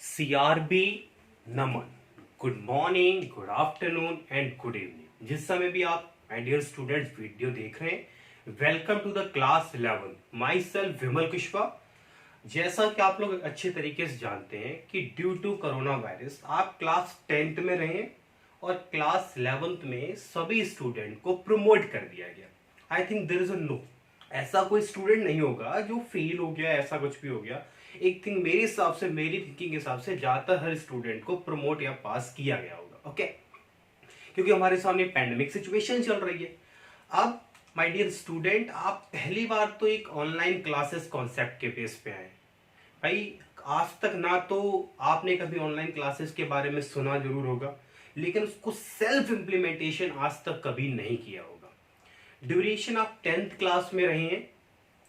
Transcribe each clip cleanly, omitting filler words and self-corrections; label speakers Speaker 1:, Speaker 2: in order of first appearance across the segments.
Speaker 1: CRB Naman. Good morning, good afternoon and good evening. जिस समय भी आप माय डियर स्टूडेंट्स वीडियो देख रहे हैं, welcome to the class 11। Myself Vimal Kushwaha. जैसा कि आप लोग अच्छे तरीके से जानते हैं कि ड्यू टू कोरोना वायरस आप क्लास 10th में रहे और क्लास 11th में सभी स्टूडेंट को प्रमोट कर दिया गया। I think there is a no, ऐसा कोई स्टूडेंट नहीं होगा जो फेल हो गया, ऐसा कुछ भी हो गया। एक थिंग मेरे हिसाब से, मेरी थिंकिंग के हिसाब से ज्यादातर हर स्टूडेंट को प्रमोट या पास किया गया होगा। ओके, क्योंकि हमारे सामने पैंडेमिक सिचुएशन चल रही है। अब माय डियर स्टूडेंट, आप पहली बार तो एक ऑनलाइन क्लासेस कॉन्सेप्ट के बेस पे आए। भाई, आज तक ना तो आपने कभी ऑनलाइन क्लासेस के बारे में सुना जरूर होगा, लेकिन उसको सेल्फ इम्प्लीमेंटेशन आज तक कभी नहीं किया होगा। ड्यूरेशन आप 10th क्लास में रहे हैं,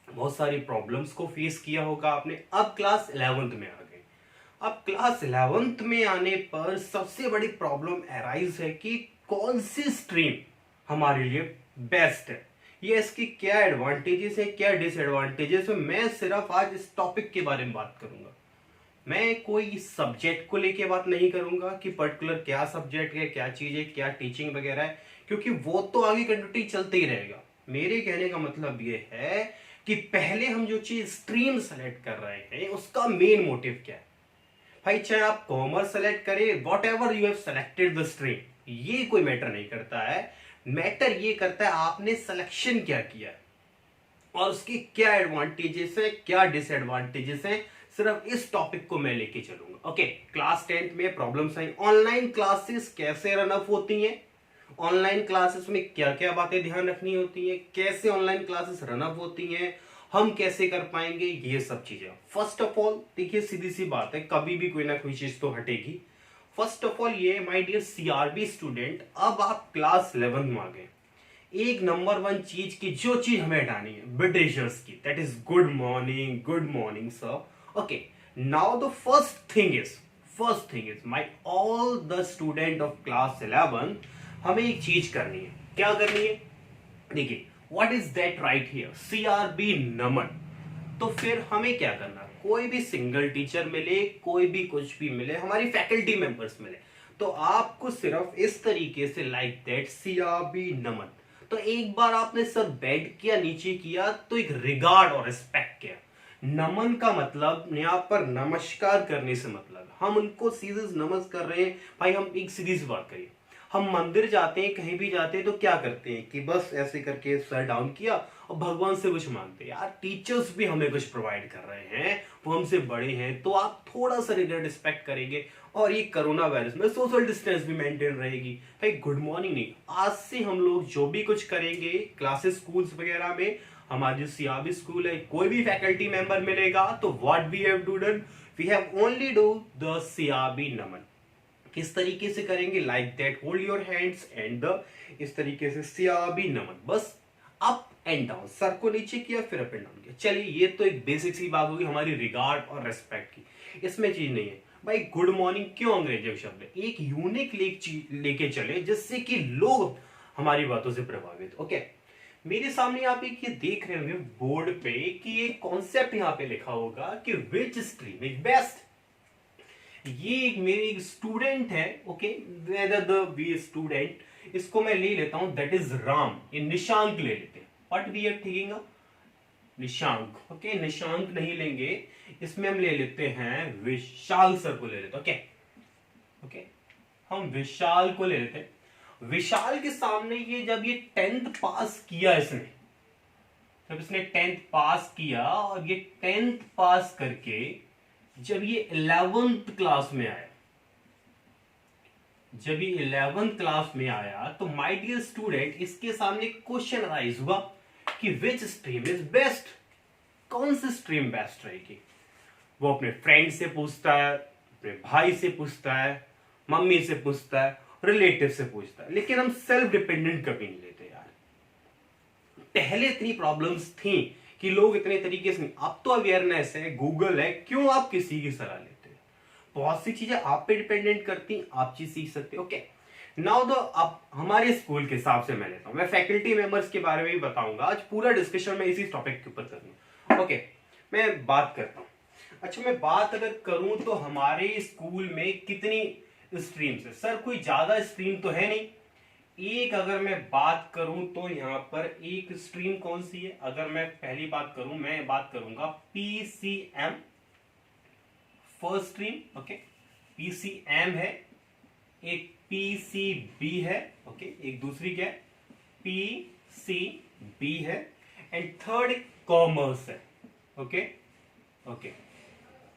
Speaker 1: बहुत सारी प्रॉब्लम्स को फेस किया होगा आपने। अब क्लास 11th में आ गए। अब क्लास 11th में आने पर सबसे बड़ी प्रॉब्लम अराइज है कि कौन सी स्ट्रीम हमारे लिए बेस्ट है, ये इसके क्या एडवांटेजेस है, क्या डिसएडवांटेजेस है। मैं सिर्फ आज इस टॉपिक के बारे में बात करूंगा। मैं कोई सब्जेक्ट को लेके बात नहीं करूंगा कि पर्टिकुलर क्या सब्जेक्ट है, क्या चीज है, क्या टीचिंग वगैरह है, क्योंकि वो तो आगे कंटिन्यूटी चलते ही रहेगा। मेरे कहने का मतलब ये है कि पहले हम जो चीज स्ट्रीम सेलेक्ट कर रहे हैं उसका मेन मोटिव क्या है। भाई, चाहे आप कॉमर्स सेलेक्ट करें, what ever you have selected the stream, ये कोई मैटर नहीं करता है। मैटर ये करता है आपने सिलेक्शन क्या किया है और उसकी क्या एडवांटेजेस है, क्या डिसएडवांटेजेस है। सिर्फ इस टॉपिक को मैं लेके चलूंगा। ओके, क्लास 10th में प्रॉब्लम्स आई। ऑनलाइन क्लासेस कैसे रन अप होती हैं, ऑनलाइन क्लासेस में क्या क्या बातें ध्यान रखनी होती है, कैसे ऑनलाइन क्लासेस रन अप होती हैं, हम कैसे कर पाएंगे, ये सब चीजें। फर्स्ट ऑफ ऑल देखिए, सीधी सी बात है, कभी भी कोई ना कोई चीज तो हटेगी। फर्स्ट ऑफ ऑल ये, माय डियर सीआरबी स्टूडेंट, अब आप क्लास 11 में आ गए। एक नंबर वन चीज की जो चीज हमें हटानी है ब्रिटिशर्स की, that is good morning sir. Okay, now the first thing is my all the student of class 11, हमें एक चीज करनी है। क्या करनी है? देखिए, what is that right here, CRB नमन। तो फिर हमें क्या करना, कोई भी सिंगल टीचर मिले, कोई भी कुछ भी मिले, हमारी फैकल्टी मेंबर्स मिले, तो आपको सिर्फ इस तरीके से लाइक दैट सीआरबी नमन। तो एक बार आपने सर बेड किया, नीचे किया, तो एक रिगार्ड और रिस्पेक्ट किया। नमन का मतलब यहाँ पर नमस्कार करने से मतलब हम उनको सीधे नमस्कार कर रहे हैं। भाई, हम एक सीधी सी बात करिए, हम मंदिर जाते हैं, कहीं भी जाते हैं तो क्या करते हैं कि बस ऐसे करके सर डाउन किया और भगवान से कुछ मांगते हैं। यार, टीचर्स भी हमें कुछ प्रोवाइड कर रहे हैं, वो हमसे बड़े हैं, तो आप थोड़ा सा रिस्पेक्ट करेंगे। और ये कोरोना वायरस में सोशल डिस्टेंस भी मेंटेन रहेगी। भाई, गुड मॉर्निंग नहीं, आज से हम लोग जो भी कुछ करेंगे क्लासेस स्कूल्स वगैरह में, हमारा जो सीआरबी स्कूल है, कोई भी फैकल्टी मेंबर मिलेगा तो what we have to done, we have only do the CRB Naman. किस तरीके से करेंगे, like that, hold your hands and the, इस तरीके से सीआरबी नमन, बस अप एंड डाउन, सर को नीचे किया फिर अप एंड डाउन किया। चलिए, ये तो एक बेसिक सी बात होगी हमारी रिगार्ड और रेस्पेक्ट की, इसमें चीज नहीं है। भाई, गुड मॉर्निंग क्यों अंग्रेजी शब्द है, एक यूनिक लेके चले जिससे कि लोग हमारी बातों से प्रभावित। ओके, मेरे सामने आप एक ये देख रहे होंगे बोर्ड पे कि एक कॉन्सेप्ट यहाँ पे लिखा होगा कि विच स्ट्रीम इज बेस्ट। ये एक मेरी स्टूडेंट है, okay, whether the B student, इसको मैं ले लेता हूं, दैट इज राम। ये निशांक ले लेते हैं, what we are taking Nishank. Okay, Nishank नहीं लेंगे, इसमें हम ले लेते हैं विशाल सर को ले लेते हैं। ओके ओके, हम विशाल को ले लेते हैं। विशाल के सामने ये जब ये 10th पास किया, जब इसने 10th पास किया और ये 10th पास करके जब ये 11th क्लास में आया, जब ये 11th क्लास में आया तो माय डियर स्टूडेंट, इसके सामने क्वेश्चन राइज हुआ कि विच स्ट्रीम इज बेस्ट, कौन सी स्ट्रीम बेस्ट रहेगी। वो अपने फ्रेंड से पूछता है, अपने भाई से पूछता है, मम्मी से पूछता है, रिलेटिव से पूछता है, लेकिन हम सेल्फ डिपेंडेंट कभी नहीं लेते यार। पहले इतनी प्रॉब्लम्स थी कि लोग इतने तरीके से नहीं, अब तो अवेयरनेस है, गूगल है, क्यों आप किसी की सलाह लेते हैं। बहुत सी चीजें आप पे डिपेंडेंट करती, आप चीज सीख सकते हो। ओके, नाउ द, अब हमारे स्कूल के हिसाब से मैं लेता हूं, मैं फैकल्टी मेंबर्स के बारे में भी बताऊंगा, आज पूरा डिस्कशन मैं इसी टॉपिक के ऊपर करूंगा। ओके, मैं बात करता हूं। अच्छा, मैं बात अगर करूं तो हमारे स्कूल में कितनी स्ट्रीम्स है? सर कोई ज्यादा स्ट्रीम तो है नहीं। एक अगर मैं बात करूं तो यहाँ पर एक स्ट्रीम कौन सी है? अगर मैं पहली बात करूं, मैं बात करूंगा PCM, first stream. Okay, PCM है, एक पीसीबी है। ओके, एक दूसरी क्या है? पीसीबी है, एंड थर्ड कॉमर्स है। ओके ओके,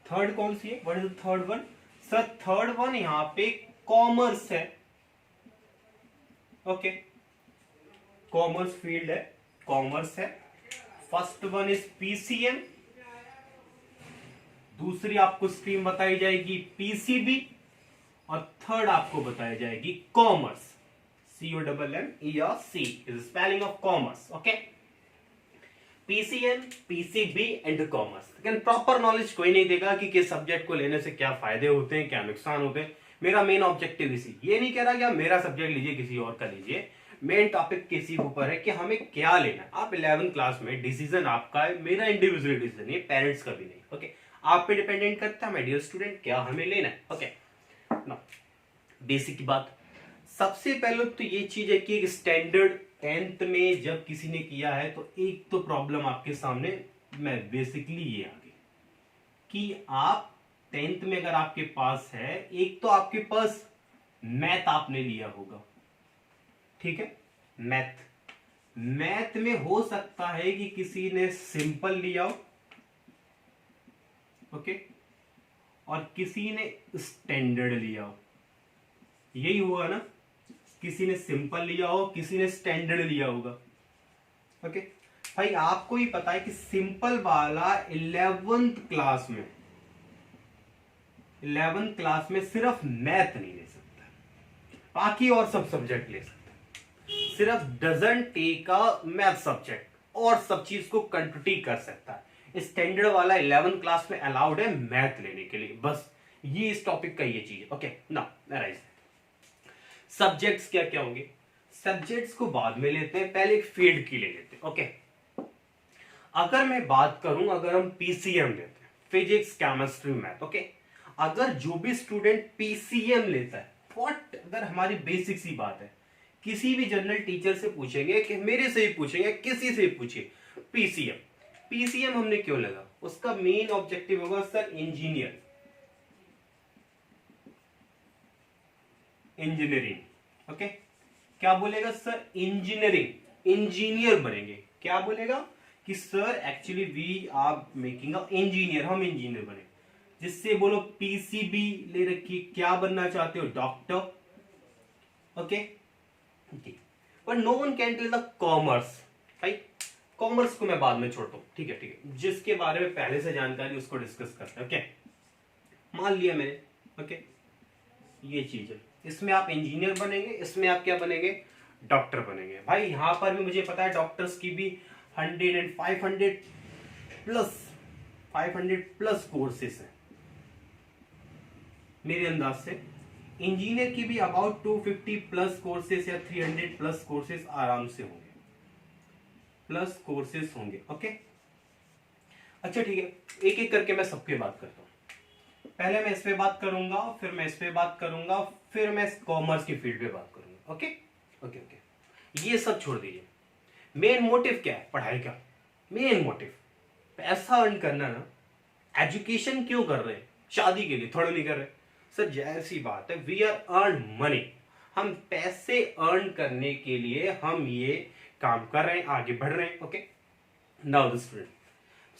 Speaker 1: थर्ड कौन सी है? What is the third one? Sir third one यहाँ पे कॉमर्स है। ओके, कॉमर्स फील्ड है, कॉमर्स है। फर्स्ट वन इज पीसीएम, दूसरी आपको स्ट्रीम बताई जाएगी पीसीबी, और थर्ड आपको बताई जाएगी commerce. COMMERC is spelling of commerce. Okay, PCM, PCB and commerce. लेकिन प्रॉपर नॉलेज कोई नहीं देगा कि किस सब्जेक्ट को लेने से क्या फायदे होते हैं, क्या नुकसान होते हैं। मेरा मेन ऑब्जेक्टिव इसी, ये नहीं कह रहा कि आप मेरा सब्जेक्ट लीजिए, किसी और का लीजिए। मेन टॉपिक किसी ऊपर है कि हमें क्या लेना है। आप 11th क्लास में, डिसीजन आपका है, मेरा इंडिविजुअल डिसीजन है, पेरेंट्स का भी नहीं। ओके, आप पे डिपेंडेंट करता है माय डियर स्टूडेंट, क्या हमें लेना है। ओके, ना बेसिक की बात, सबसे पहले तो ये चीज है कि एक स्टैंडर्ड 10th में जब किसी ने किया है तो एक तो प्रॉब्लम आपके सामने मैं बेसिकली ये आ गई कि आप 10th में अगर आपके पास है, एक तो आपके पास मैथ आपने लिया होगा। ठीक है, मैथ में हो सकता है कि किसी ने सिंपल लिया हो, ओके, और किसी ने स्टैंडर्ड लिया हो। यही हुआ ना, किसी ने सिंपल लिया हो, किसी ने स्टैंडर्ड लिया होगा। ओके भाई, आपको ही पता है कि सिंपल वाला 11th क्लास में सिर्फ मैथ नहीं ले सकता, बाकी और सब सब्जेक्ट ले सकता है। सिर्फ doesn't take a math subject, और सब चीज को कंट्रोटी कर सकता है। स्टैंडर्ड वाला 11th क्लास में अलाउड है मैथ लेने के लिए, बस ये इस टॉपिक का ये चीज। ओके ना, राइट। सब्जेक्ट्स क्या क्या होंगे? सब्जेक्ट्स को बाद में लेते हैं, पहले एक फील्ड की ले लेते हैं। ओके, अगर मैं बात करूं, अगर हम पीसीएम लेते हैं, फिजिक्स केमिस्ट्री मैथ। ओके, अगर जो भी स्टूडेंट पीसीएम लेता है, व्हाट, अगर हमारी बेसिक सी बात है, किसी भी जनरल टीचर से पूछेंगे, कि मेरे से ही पूछेंगे, किसी से पूछिए, पीसीएम हमने क्यों लगा? उसका मेन ऑब्जेक्टिव होगा सर इंजीनियरिंग। ओके, क्या बोलेगा सर? इंजीनियर बनेंगे। क्या बोलेगा कि sir actually we are making a engineer, हम इंजीनियर बने। जिससे बोलो पीसीबी ले रखी, क्या बनना चाहते हो? डॉक्टर। ओके, पर no one can tell the commerce. भाई कॉमर्स को मैं बाद में छोड़ता हूं, ठीक है, जिसके बारे में पहले से जानकारी उसको डिस्कस करते हैं। ओके, मान लिया मैंने। ओके, ये चीज है, इसमें आप इंजीनियर बनेंगे, इसमें आप क्या बनेंगे? डॉक्टर बनेंगे। भाई यहां पर भी मुझे पता है डॉक्टर्स की भी 100 एंड 500 प्लस कोर्सेस हैं मेरे अंदाज से। इंजीनियर की भी अबाउट 250 प्लस कोर्सेस या 300 प्लस कोर्सेस आराम से होंगे, ओके। अच्छा ठीक है, एक एक करके मैं सबके बात करता हूं। पहले मैं इस पे बात करूंगा, फिर मैं इस पे बात करूंगा, फिर मैं कॉमर्स की फील्ड पे बात करूंगा। ओके ओके ओके, ये सब छोड़ दीजिए। मेन मोटिव क्या है? पढ़ाई का मेन मोटिव पैसा अर्न करना ना। एजुकेशन क्यों कर रहे हैं? शादी के लिए थोड़ा नहीं कर रहे सर, जाहिर सी बात है, वी आर अर्न मनी। हम पैसे अर्न करने के लिए हम ये काम कर रहे हैं, आगे बढ़ रहे हैं। ओके, नाउ द स्टूडेंट,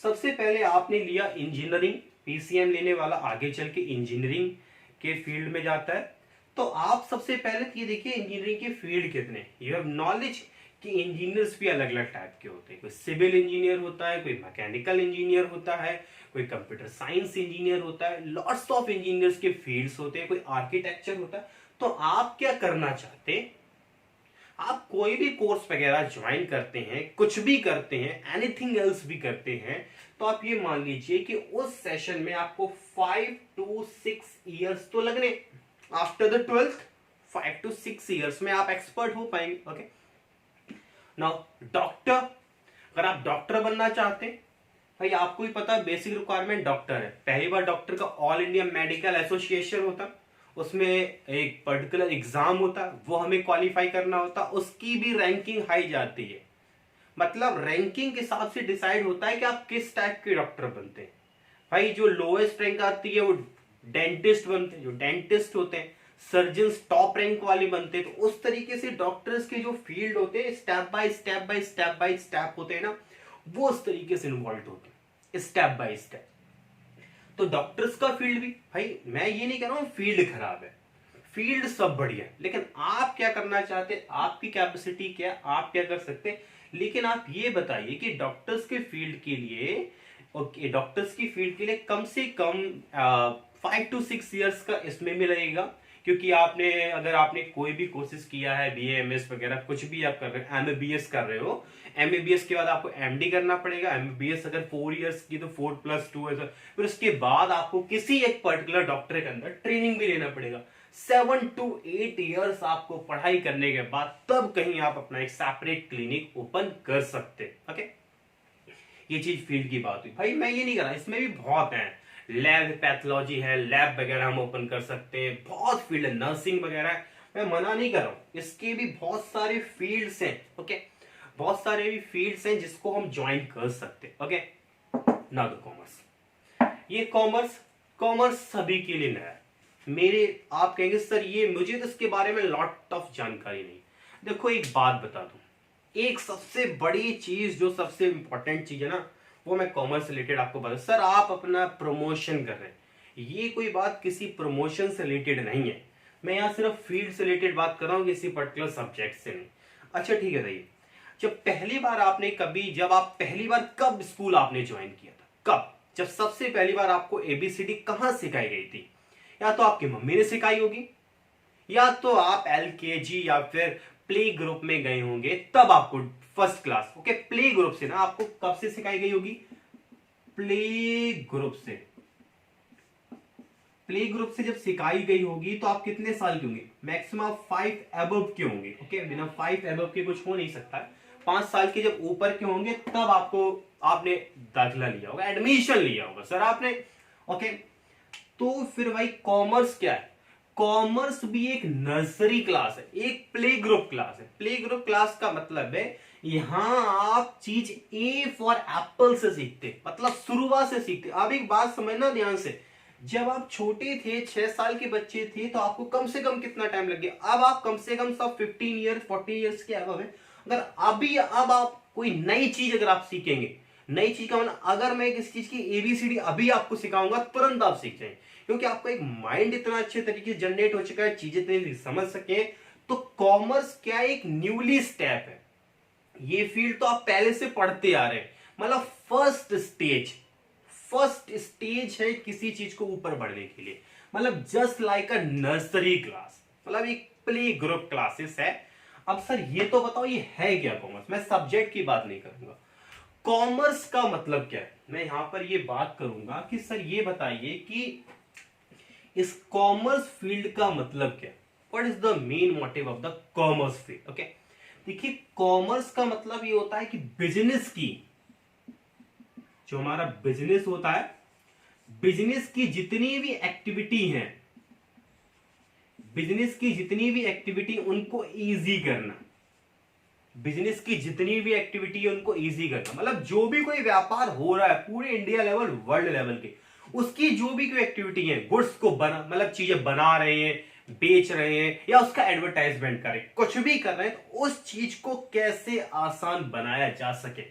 Speaker 1: सबसे पहले आपने लिया इंजीनियरिंग। पीसीएम लेने वाला आगे चल के इंजीनियरिंग के फील्ड में जाता है। तो आप सबसे पहले ये देखिए इंजीनियरिंग के फील्ड कितने, यू हैव नॉलेज कि इंजीनियर्स भी अलग अलग टाइप के होते हैं। कोई सिविल इंजीनियर होता है, कोई मैकेनिकल इंजीनियर होता है, कोई कंप्यूटर साइंस इंजीनियर होता है, लॉट्स ऑफ इंजीनियर्स के फील्ड्स होते हैं, कोई आर्किटेक्चर होता है। तो आप क्या करना चाहते हैं? आप कोई भी कोर्स वगैरह ज्वाइन करते हैं, कुछ भी करते हैं, एनीथिंग एल्स भी करते हैं, तो आप ये मान लीजिए कि उस सेशन में आपको 5 to 6 ईयर्स तो लगने। After the 12th 5 to 6 years में आप एक्सपर्ट हो पाएंगे। ओके, नाउ डॉक्टर, अगर आप डॉक्टर बनना चाहते हैं भाई आपको ही पता है बेसिक रिक्वायरमेंट डॉक्टर है, पहली बार डॉक्टर का ऑल इंडिया मेडिकल एसोसिएशन होता है, उसमें एक पर्टिकुलर एग्जाम होता है, वो हमें क्वालिफाई करना होता है, उसकी भी रैंकिंग हाई जाती है। मतलब रैंकिंग के हिसाब से डिसाइड होता है कि आप किस टाइप के डॉक्टर बनते हैं। भाई जो लोएस्ट रैंक आती है वो डेंटिस्ट बनते हैं, जो डेंटिस्ट होते हैं सर्जन टॉप रैंक वाले बनते हैं। तो उस तरीके से डॉक्टर्स के जो फील्ड होते हैं step by step by step by step होते हैं ना, वो उस तरीके से इन्वॉल्व होते हैं स्टेप बाय स्टेप। तो डॉक्टर्स का फील्ड भी, भाई मैं ये नहीं कह रहा हूं फील्ड खराब है, फील्ड सब बढ़िया है, लेकिन आप क्या करना चाहते हैं, आपकी कैपेसिटी क्या, आप क्या कर सकते हैं। लेकिन आप ये बताइए कि डॉक्टर्स के फील्ड के लिए, ओके डॉक्टर्स की फील्ड के लिए कम से कम 5 to 6 years का इसमें भी लगेगा, क्योंकि आपने अगर आपने कोई भी कोर्सेज किया है BA MS वगैरह कुछ भी आप कर रहे हो, MBBS कर रहे हो, MBBS के बाद आपको MD करना पड़ेगा। MBBS अगर 4 years की तो 4+2 है, फिर उसके बाद आपको किसी एक पर्टिकुलर डॉक्टर के अंदर ट्रेनिंग भी लेना पड़ेगा। 7 to 8 years आपको पढ़ाई करने के बाद तब कहीं आप अपना एक सेपरेट क्लिनिक ओपन कर सकते। ओके, ये चीज फील्ड की बात हुई। भाई मैं ये नहीं कर रहा, इसमें भी बहुत है, लैब पैथोलॉजी है, लैब वगैरह हम ओपन कर सकते हैं, बहुत फील्ड है, नर्सिंग वगैरह है, मैं मना नहीं कर रहा हूं, इसके भी बहुत सारे फील्ड्स हैं। ओके, बहुत सारे भी फील्ड्स हैं जिसको हम ज्वाइन कर सकते हैं। ओके, ना तो कॉमर्स, ये कॉमर्स कॉमर्स सभी के लिए नया है। मेरे आप कहेंगे सर ये मुझे तो इसके बारे में लॉट ऑफ जानकारी नहीं। देखो एक बात बता दूं, एक सबसे बड़ी चीज जो सबसे इंपॉर्टेंट चीज है ना, वो मैं कॉमर्स रिलेटेड आपको बता, सर आप अपना प्रमोशन कर रहे हैं, ये कोई बात किसी प्रमोशन से रिलेटेड नहीं है, मैं यहाँ सिर्फ फील्ड से रिलेटेड बात कर रहा हूँ, किसी पर्टिकुलर सब्जेक्ट से नहीं। अच्छा ठीक है रही, जब पहली बार आपने कभी, जब आप पहली बार कब स्कूल आपने ज्वाइन किया था, कब, जब सबसे पहली बार आपको ABCD कहाँ सिखाई गई थी? या तो आपकी मम्मी ने सिखाई होगी, या तो आप LKG या फिर प्ले ग्रुप में गए होंगे, तब आपको first class, okay play group से ना, आपको कब से सिखाई गई होगी? प्ले ग्रुप से। प्ले ग्रुप से जब सिखाई गई होगी तो आप कितने साल के होंगे? मैक्सिमम 5 अबव के होंगे। ओके, बिना 5 अबव के कुछ हो नहीं सकता। 5 साल के जब ऊपर के होंगे तब आपने दाखिला लिया होगा, एडमिशन लिया होगा सर आपने। ओके, तो फिर भाई कॉमर्स क्या है? कॉमर्स भी एक नर्सरी क्लास है, एक प्ले ग्रुप क्लास है। प्ले ग्रुप क्लास का मतलब है यहां आप चीज A फॉर एप्पल से सीखते, मतलब शुरुआत से सीखते। अब एक बात समझना ध्यान से, जब आप छोटे थे, 6 साल के बच्चे थे, तो आपको कम से कम कितना टाइम लग गया? अब आप कम से कम सब 15 ईयर 40 ईयर्स के अब है। अगर अब आप कोई नई चीज अगर आप सीखेंगे, नई चीज का मतलब अगर मैं किसी चीज की ABCD अभी आपको सिखाऊंगा, तुरंत आप सीख जाएंगे, क्योंकि आपका एक माइंड इतना अच्छे तरीके से जनरेट हो चुका है, चीजें इतनी समझ सके। तो कॉमर्स क्या एक न्यूली स्टेप है, ये फील्ड तो आप पहले से पढ़ते आ रहे हैं, मतलब फर्स्ट स्टेज है किसी चीज को ऊपर बढ़ने के लिए, मतलब जस्ट लाइक अ नर्सरी क्लास, मतलब एक प्ले ग्रुप क्लासेस है। अब सर ये तो बताओ ये है क्या कॉमर्स? मैं सब्जेक्ट की बात नहीं करूंगा, कॉमर्स का मतलब क्या है मैं यहां पर ये बात करूंगा कि सर ये बताइए कि इस कॉमर्स फील्ड का मतलब क्या है, what is the main motive of the commerce field. Okay, देखिए कॉमर्स का मतलब ये होता है कि बिजनेस की, जो हमारा बिजनेस होता है, बिजनेस की जितनी भी एक्टिविटी है, बिजनेस की जितनी भी एक्टिविटी उनको इजी करना, बिजनेस की जितनी भी एक्टिविटी है उनको इजी करना, मतलब जो भी कोई व्यापार हो रहा है पूरे इंडिया लेवल वर्ल्ड लेवल के, उसकी जो भी कोई एक्टिविटी है, गुड्स को बना, मतलब चीजें बना रहे हैं, बेच रहे हैं, या उसका एडवर्टाइजमेंट करें, कुछ भी कर रहे हैं, तो उस चीज को कैसे आसान बनाया जा सके।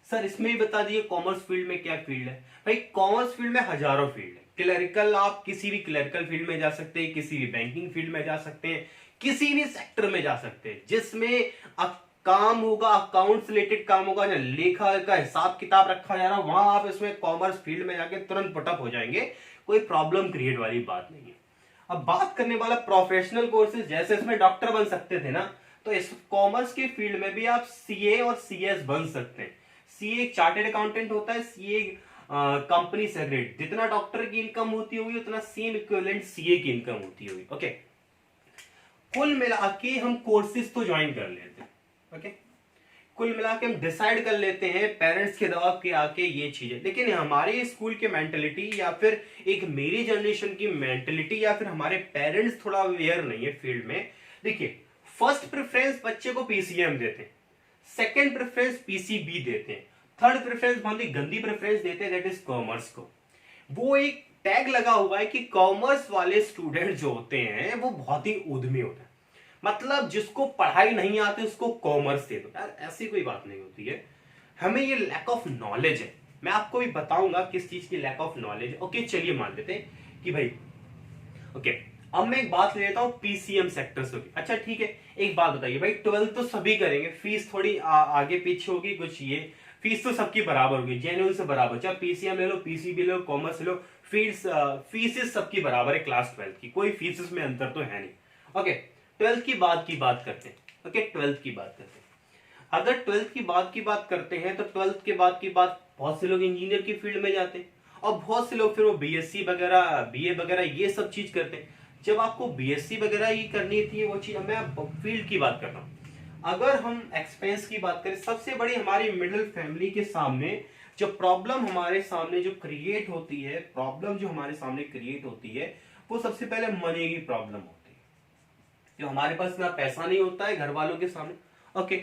Speaker 1: सर इसमें भी बता दिए कॉमर्स फील्ड में क्या फील्ड है। भाई कॉमर्स फील्ड में हजारों फील्ड है, क्लरिकल, आप किसी भी क्लरिकल फील्ड में जा सकते हैं, किसी भी बैंकिंग फील्ड में जा सकते हैं, किसी भी सेक्टर में जा सकते हैं जिसमें काम होगा, अकाउंट्स रिलेटेड काम होगा, या लेखा का हिसाब किताब रखा जा रहा, वहां आप इसमें कॉमर्स फील्ड में जाके तुरंत पुटअप हो जाएंगे, कोई प्रॉब्लम क्रिएट वाली बात नहीं है। अब बात करने वाला प्रोफेशनल कोर्सेज, जैसे इसमें डॉक्टर बन सकते थे ना, तो इस कॉमर्स के फील्ड में भी आप CA और CS बन सकते हैं। CA एक चार्टेड अकाउंटेंट होता है, CA कंपनी सेक्रेटरी, जितना डॉक्टर की इनकम होती होगी उतना सेम इक्विवेलेंट CA की इनकम होती होगी। ओके, कुल मिला के हम कोर्सेज तो ज्वाइन कर लेते हैं। ओके, कुल मिला के हम डिसाइड कर लेते हैं पेरेंट्स के दबाव के आके ये चीजें। लेकिन हमारे स्कूल की मेंटेलिटी या फिर एक मेरी जनरेशन की मेंटेलिटी या फिर हमारे पेरेंट्स थोड़ा अवेयर नहीं है फील्ड में। देखिए, फर्स्ट प्रेफरेंस बच्चे को पीसीएम देते हैं, सेकेंड प्रेफरेंस पीसीबी देते हैं, थर्ड प्रेफरेंस बहुत ही गंदी प्रेफरेंस देते हैं, दैट इज कॉमर्स को। वो एक टैग लगा हुआ है कि कॉमर्स वाले स्टूडेंट जो होते हैं वो बहुत ही उद्यमी होते हैं, मतलब जिसको पढ़ाई नहीं आती उसको कॉमर्स दे दो। यार ऐसी कोई बात नहीं होती है, हमें ये लैक ऑफ नॉलेज है। मैं आपको भी बताऊंगा किस चीज की लैक ऑफ नॉलेज है। ओके, चलिए मान लेते हैं कि भाई ओके, अब मैं एक बात ले लेता हूं पीसीएम सेक्टर से। अच्छा ठीक है, एक बात बताइए भाई, 12th तो सभी करेंगे, फीस थोड़ी आगे पीछे होगी कुछ, ये फीस तो सबकी बराबर होगी, जेन्युइन से बराबर, चाहे पीसीएम ले लो, पीसीबी ले लो, कॉमर्स ले लो, फीस सबकी बराबर है क्लास 12 की, कोई फीस में अंतर तो है नहीं। ओके, 12th की बात करते हैं। ओके, 12th की बात करते हैं। अगर 12th की बात करते हैं तो 12th के बाद की बात बहुत से लोग इंजीनियर की फील्ड में जाते हैं और बहुत से लोग फिर वो बीएससी वगैरह, बीए वगैरह ये सब चीज करते हैं। जब आपको बीएससी वगैरह ही करनी थी वो चीज, मैं फील्ड की बात कर रहा हूँ। अगर हम एक्सपेंस की बात करें, सबसे बड़ी हमारी मिडिल फैमिली के सामने जो प्रॉब्लम हमारे सामने जो क्रिएट होती है, प्रॉब्लम जो हमारे सामने क्रिएट होती है, वो सबसे पहले मनी की प्रॉब्लम होती है। जो हमारे पास ना पैसा नहीं होता है घर वालों के सामने। ओके,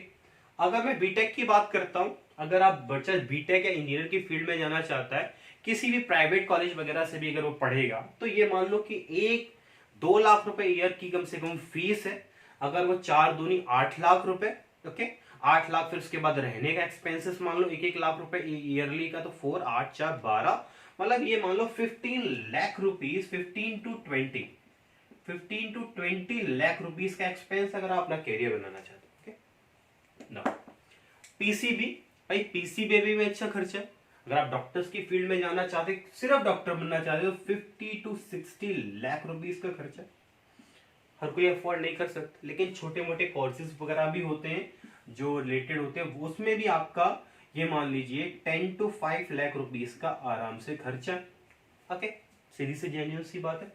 Speaker 1: अगर मैं बीटेक की बात करता हूं, अगर आप बच्चा बीटेक या इंजीनियर की फील्ड में जाना चाहता है, किसी भी प्राइवेट कॉलेज वगैरह से भी अगर वो पढ़ेगा, तो ये मान लो कि 1-2 लाख रुपए ईयर की कम से कम फीस है। अगर वो 4 दूनी 8 लाख रुपए, ओके 8 लाख, फिर उसके बाद रहने का एक्सपेंसेस मान लो 1-1 लाख रुपए ईयरली का, तो 4 8 4 12, मतलब ये मान लो 15 lakh rupees, 15 to 20 lakh rupees का एक्सपेंस अगर आप अपना कैरियर बनाना चाहते हो। ओके ना, पीसीबी, भाई पीसीबी में अच्छा खर्चा है। अगर आप डॉक्टर्स की फील्ड में जाना चाहते, सिर्फ डॉक्टर बनना चाहते हो, 50 to 60 लाख रुपीज का खर्चा हर कोई अफोर्ड नहीं कर सकता। लेकिन छोटे मोटे कोर्सेज वगैरह भी होते हैं जो रिलेटेड होते हैं, उसमें भी आपका ये मान लीजिए 10 to 5 लाख रुपीज का आराम से खर्चा। ओके, सीधी से जेन्युइन सी बात है।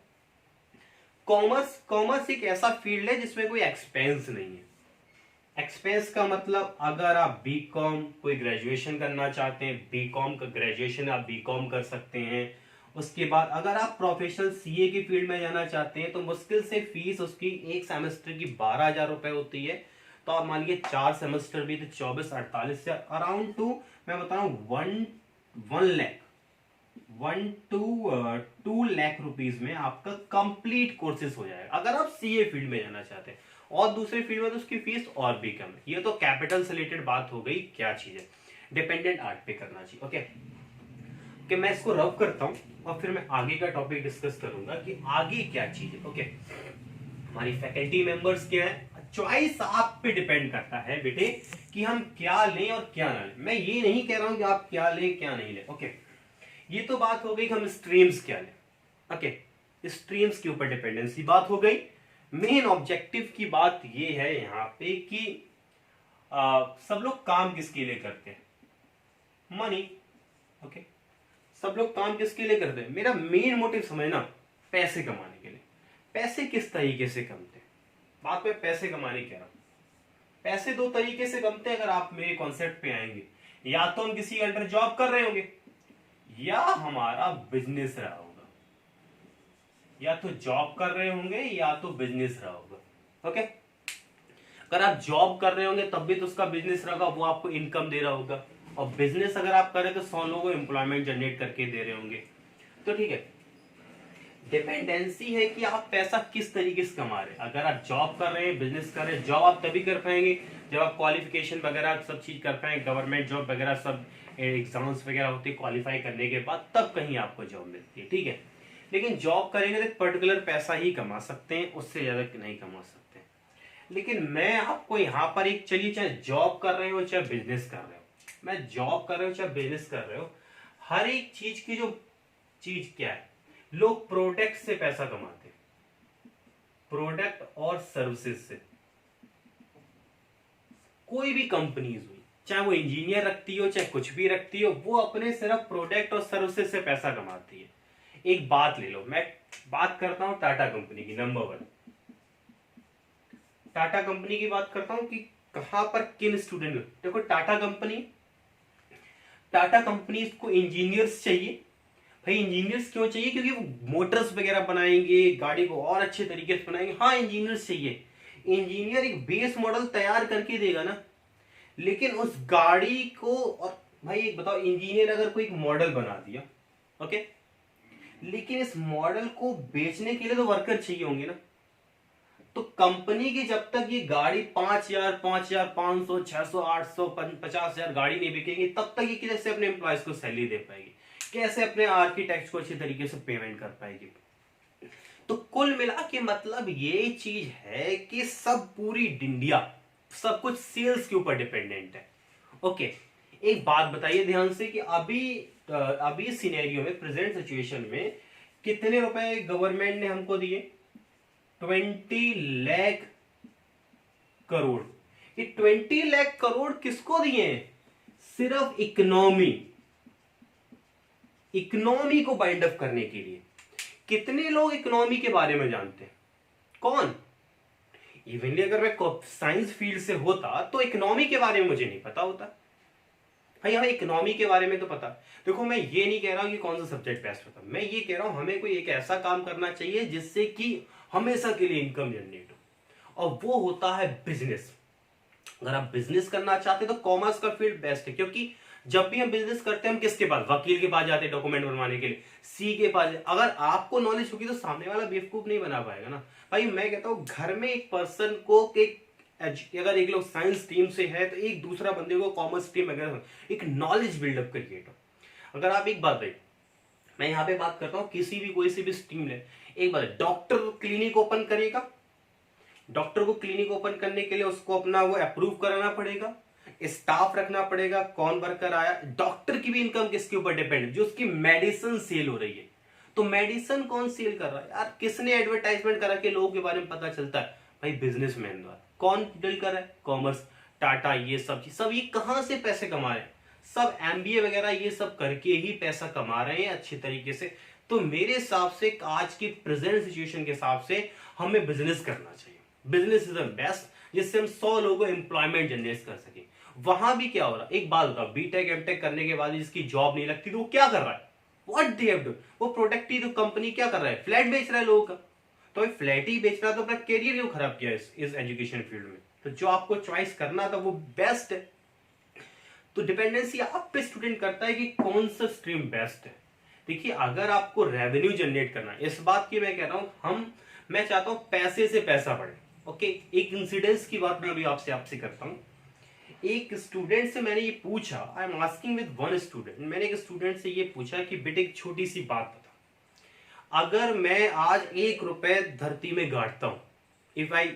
Speaker 1: कॉमर्स एक ऐसा फील्ड है जिसमें कोई एक्सपेंस नहीं है। एक्सपेंस का मतलब, अगर आप बीकॉम कोई ग्रेजुएशन करना चाहते हैं, बीकॉम का ग्रेजुएशन आप बीकॉम कर सकते हैं। उसके बाद अगर आप प्रोफेशनल सीए की फील्ड में जाना चाहते हैं तो मुश्किल से फीस उसकी एक सेमेस्टर की 12,000 रुपए होती है। तो आप मान लीजिए 4 सेमेस्टर भी तो 24-48 से अराउंड टू, मैं बता रहा हूँ 2 लाख रुपीज में आपका कंप्लीट कोर्सेज हो जाएगा, अगर आप सीए फील्ड में जाना चाहते हैं। और दूसरे फील्ड में तो उसकी फीस और भी कम है। ये तो कैपिटल से रिलेटेड बात हो गई, क्या चीज है, डिपेंडेंट आर्ट पे करना चाहिए। ओके कि मैं इसको रब करता हूं और फिर मैं आगे का टॉपिक डिस्कस करूंगा कि आगे क्या चीज है। ओके, हमारी फैकल्टी मेंबर्स क्या है, चॉइस आप पे डिपेंड करता है बेटे कि हम क्या लें और क्या ना लें। मैं ये नहीं कह रहा हूं कि आप क्या लें क्या नहीं लें। ओके, ये तो बात हो गई कि हम स्ट्रीम्स क्या लें। ओके, स्ट्रीम्स के ऊपर डिपेंडेंसी बात हो गई। मेन ऑब्जेक्टिव की बात ये है यहां पे कि सब लोग काम किसके लिए करते हैं, मनी। ओके, सब लोग काम किसके लिए करते हैं, मेरा मेन मोटिव समझना, पैसे कमाने के लिए। पैसे किस तरीके से कमते हैं, बात में पैसे कमाने कह रहा हूं। पैसे 2 तरीके से कमते हैं अगर आप मेरे कॉन्सेप्ट पे आएंगे, या तो हम किसी अंडर जॉब कर रहे होंगे या हमारा बिजनेस रहा होगा, या तो जॉब कर रहे होंगे या तो बिजनेस रहा होगा। ओके, अगर आप जॉब कर रहे होंगे तब भी तो उसका बिजनेस रहेगा, वो आपको इनकम दे रहा होगा। और बिजनेस अगर आप करें तो 100 लोगों को एम्प्लॉयमेंट जनरेट करके दे रहे होंगे। तो ठीक है, डिपेंडेंसी है कि आप पैसा किस तरीके से कमा रहे हैं। अगर आप जॉब कर रहे हैं, बिजनेस कर रहे हैं, जॉब आप तभी कर पाएंगे जब आप क्वालिफिकेशन वगैरह सब चीज कर पाए, गवर्नमेंट जॉब वगैरह सब एग्जाम्स वगैरह होते हैं, क्वालिफाई करने के बाद तब कहीं आपको जॉब मिलती है। ठीक है, लेकिन जॉब करेंगे तो पर्टिकुलर पैसा ही कमा सकते हैं, उससे ज्यादा नहीं कमा सकते। लेकिन मैं आपको यहाँ पर एक, चलिए चाहे जॉब कर रहे हो चाहे बिजनेस कर रहे हो, मैं जॉब कर रहे हो चाहे बिजनेस कर रहे हो, हर एक चीज की जो चीज क्या है, लोग प्रोडक्ट से पैसा कमाते हैं, प्रोडक्ट और सर्विसेज से। कोई भी कंपनीज हुई, चाहे वो इंजीनियर रखती हो चाहे कुछ भी रखती हो, वो अपने सिर्फ प्रोडक्ट और सर्विसेज से पैसा कमाती है। एक बात ले लो, मैं बात करता हूं टाटा कंपनी की, नंबर 1 टाटा कंपनी की बात करता हूं कि कहां पर किन स्टूडेंट, देखो टाटा कंपनी को इंजीनियर्स चाहिए। भाई इंजीनियर्स क्यों चाहिए? क्योंकि वो मोटर्स वगैरह बनाएंगे, गाड़ी को और अच्छे तरीके से बनाएंगे। हाँ इंजीनियर्स चाहिए। इंजीनियर एक बेस मॉडल तैयार करके देगा ना, लेकिन उस गाड़ी को, और भाई एक बताओ, इंजीनियर अगर कोई एक मॉडल बना दिया, ओके, लेकिन इस मॉडल को बेचने के लिए तो वर्कर चाहिए होंगे ना। तो कंपनी की जब तक ये गाड़ी 5,000, 5,500, 600, 800, 50,000 गाड़ी नहीं बिकेगी, तब तक ये कैसे अपने एम्प्लॉयज को सैलरी दे पाएगी, कैसे अपने आर्किटेक्ट को अच्छी तरीके से पेमेंट कर पाएगी। तो कुल मिला के मतलब ये चीज है कि सब पूरी इंडिया, सब कुछ सेल्स के ऊपर डिपेंडेंट है। ओके, एक बात बताइए ध्यान से कि अभी सिनेरियो में, प्रेजेंट सिचुएशन में कितने रुपए गवर्नमेंट ने हमको दिए? 20 लाख करोड़। ये 20 लाख करोड़ किसको दिए हैं? सिर्फ इकोनॉमी को बाइंड अप करने के लिए। कितने लोग इकोनॉमी के बारे में जानते हैं? कौन? इवनली अगर मैं साइंस फील्ड से होता तो इकोनॉमी के बारे में मुझे नहीं पता होता। भाई हमें इकोनॉमी के बारे में तो पता। देखो मैं ये नहीं कह रहा हूं कि कौन सा सब्जेक्ट बेस्ट होता, मैं ये कह रहा हूं हमें कोई एक ऐसा काम करना चाहिए जिससे कि हमेशा के लिए इनकम जनरेट हो, और वो होता है बिजनेस। अगर आप बिजनेस करना चाहते हैं तो कॉमर्स का फील्ड बेस्ट है, क्योंकि जब भी हम बिजनेस करते हैं हम किसके पास? वकील के पास जाते हैं डॉक्यूमेंट बनवाने के लिए, सी के पास। अगर आपको नॉलेज होगी तो सामने वाला बेवकूफ नहीं बना पाएगा ना। भाई मैं कहता हूं घर में एक पर्सन को अगर एक लोग साइंस स्ट्रीम से है तो एक दूसरा बंदे को कॉमर्स स्ट्रीम, अगर एक नॉलेज बिल्डअप क्रिएट हो। अगर आप एक बात भाई, मैं यहाँ पे बात करता हूँ किसी भी कोई सी भी स्ट्रीम ले, एक बात, डॉक्टर क्लिनिक ओपन करेगा, डॉक्टर को क्लिनिक ओपन करने के लिए उसको अपना वो अप्रूव कराना पड़ेगा, स्टाफ रखना पड़ेगा, कौन वर्कर आया। डॉक्टर की भी इनकम किसके ऊपर डिपेंड है? जो उसकी मेडिसिन सेल हो रही है। तो मेडिसिन कौन सेल कर रहा है यार? किसने एडवर्टाइजमेंट करा के लोगों के बारे में पता चलता है? भाई बिजनेसमैन द्वारा। कौन डील कर रहा है? कॉमर्स, टाटा, ये सब चीज, सब ये कहां से पैसे कमा रहे हैं? सब एमबीए वगैरह ये सब करके ही पैसा कमा रहे हैं अच्छे तरीके से। तो मेरे हिसाब से आज की प्रेजेंट सिचुएशन के हिसाब से हमें बिजनेस करना चाहिए। बिजनेस इज द बेस्ट, जिससे हम 100 लोगों को एम्प्लॉयमेंट जनरेट कर सके। वहां भी क्या हो रहा है? एक बात बताओ, बीटेक एमटेक करने के बाद जिसकी जॉब नहीं लगती तो वो क्या कर रहा है? व्हाट दे हैव डू, वो प्रोडक्ट ही तो कंपनी क्या कर रहा है? फ्लैट बेच रहा है लोगों का। तो फ्लैट ही बेच रहा है तो अपना करियर क्यों खराब किया इस एजुकेशन फील्ड में? तो जो आपको चॉइस करना था वो बेस्ट है। तो डिपेंडेंसी आप पे स्टूडेंट करता है कि कौन सा स्ट्रीम बेस्ट है। देखिए अगर आपको रेवेन्यू जनरेट करना है, इस बात की मैं कह रहा हूं, मैं चाहता हूं पैसे से पैसा बढ़े। ओके, एक इंसिडेंस की बात मैं अभी आपसे करता हूं। एक स्टूडेंट से मैंने ये पूछा, I am asking with one student, मैंने एक स्टूडेंट से ये पूछा कि बेटे एक छोटी सी बात बता, अगर मैं आज 1 रुपए धरती में गाड़ता हूं, इफ आई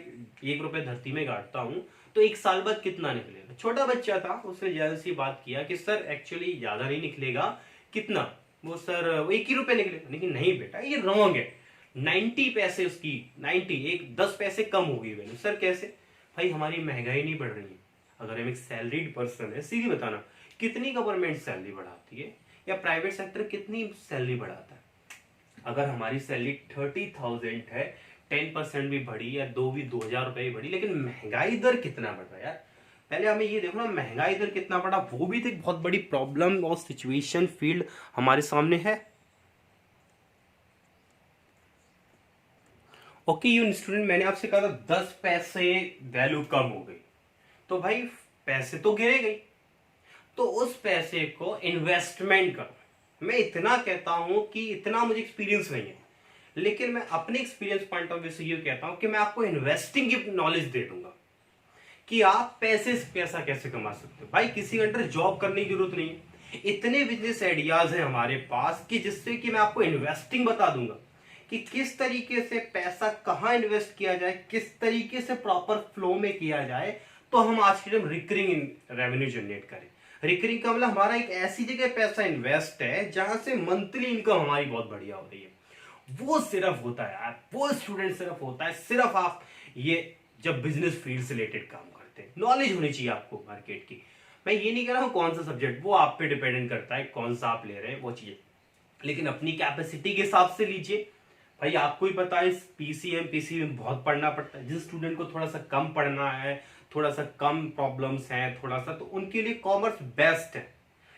Speaker 1: 1 रुपए धरती में गाड़ता हूं तो 1 साल बाद कितना निकलेगा? छोटा बच्चा था, उसने जल्द सी बात किया कि सर एक्चुअली ज्यादा नहीं निकलेगा। कितना? वो सर 1 ही रुपए निकलेगा। लेकिन नहीं बेटा ये रॉन्ग है, 90 पैसे उसकी, 90, एक 10 पैसे कम होगी वैल्यू। सर कैसे? भाई हमारी महंगाई नहीं बढ़ रही है। अगर हम एक सैलरीड पर्सन है, सीधी बताना कितनी गवर्नमेंट सैलरी बढ़ाती है या प्राइवेट सेक्टर कितनी सैलरी बढ़ाता है? अगर हमारी सैलरी 30,000 है, 10% भी बढ़ी या 2,000 रुपए बढ़ी, लेकिन महंगाई दर कितना बढ़ रहा है यार? पहले हमें ये देखो ना, महंगाई दर कितना बढ़ा, वो भी तो एक बहुत बड़ी प्रॉब्लम और सिचुएशन फील्ड हमारे सामने है। ओके यू स्टूडेंट, मैंने आपसे कहा था 10 पैसे वैल्यू कम हो गई, तो भाई पैसे तो गिरे गई, तो उस पैसे को इन्वेस्टमेंट करो। मैं इतना कहता हूं कि इतना मुझे एक्सपीरियंस नहीं है, लेकिन मैं अपने एक्सपीरियंस पॉइंट ऑफ व्यू से ये कहता हूं कि मैं आपको इन्वेस्टिंग की नॉलेज दे दूंगा कि आप पैसे से पैसा कैसे कमा सकते हो। भाई किसी के अंडर जॉब करने की जरूरत नहीं है, इतने बिजनेस आइडियाज हैं हमारे पास कि जिससे कि मैं आपको इन्वेस्टिंग बता दूंगा कि किस तरीके से पैसा कहां इन्वेस्ट किया जाए, किस तरीके से प्रॉपर फ्लो में किया जाए, तो हम आज के टाइम रिकरिंग रेवेन्यू जनरेट करें। रिकरिंग का मतलब हमारा एक ऐसी जगह पैसा इन्वेस्ट है जहां से मंथली इनकम हमारी बहुत बढ़िया हो रही है। वो सिर्फ होता है यार, वो स्टूडेंट सिर्फ होता है, सिर्फ आप ये जब बिजनेस फील्ड से रिलेटेड काम करते हैं। नॉलेज होनी चाहिए आपको मार्केट की। मैं ये नहीं कह रहा हूं कौन सा सब्जेक्ट, वो आप पे डिपेंडेंट करता है कौन सा आप ले रहे हैं वो चीज, लेकिन अपनी कैपेसिटी के हिसाब से लीजिए। भाई आपको ही पता है पीसीएम बहुत पढ़ना पड़ता है। जिस स्टूडेंट को थोड़ा सा कम पढ़ना है, थोड़ा सा कम प्रॉब्लम्स हैं थोड़ा सा, तो उनके लिए कॉमर्स बेस्ट है।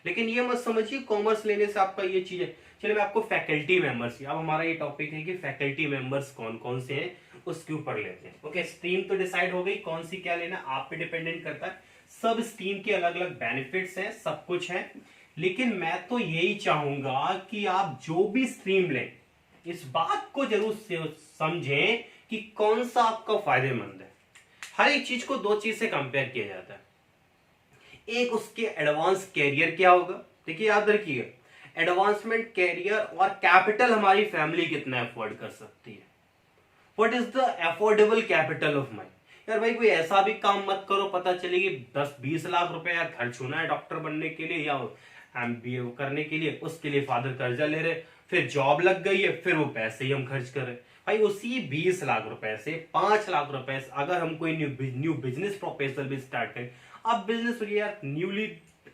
Speaker 1: लेकिन ये मत समझिए कॉमर्स लेने से आपका ये चीज है। चलिए मैं आपको फैकल्टी मेंबर्स, अब हमारा ये टॉपिक है कि फैकल्टी मेंबर्स कौन कौन से हैं उसके ऊपर लेते हैं। ओके, स्ट्रीम तो डिसाइड हो गई, कौन सी क्या लेना आप पे डिपेंडेंट करता है। सब स्ट्रीम के अलग अलग बेनिफिट्स हैं, सब कुछ है। लेकिन मैं तो यही चाहूंगा कि आप जो भी स्ट्रीम लें इस बात को जरूर समझें कि कौन सा आपका फायदेमंद है। हर एक चीज को दो चीज से कंपेयर किया जाता है। एक उसके एडवांस कैरियर क्या होगा, देखिए याद रखिएगा, एडवांसमेंट कैरियर और कैपिटल हमारी फैमिली कितना अफोर्ड कर सकती है। What is the affordable capital of my. यार भाई कोई ऐसा भी काम मत करो पता चलेगी 10-20 लाख रुपए यार खर्च होना है डॉक्टर बनने के लिए या एमबीए करने के लिए, उसके लिए फादर कर्जा ले रहे, फिर जॉब लग गई है, फिर वो पैसे ही हम खर्च कर रहे। भाई उसी 20 लाख रुपए से 5 लाख रुपए से अगर हम कोई न्यू बिजनेस प्रोफेशनल भी स्टार्ट करें, अब बिजनेस यार न्यूली,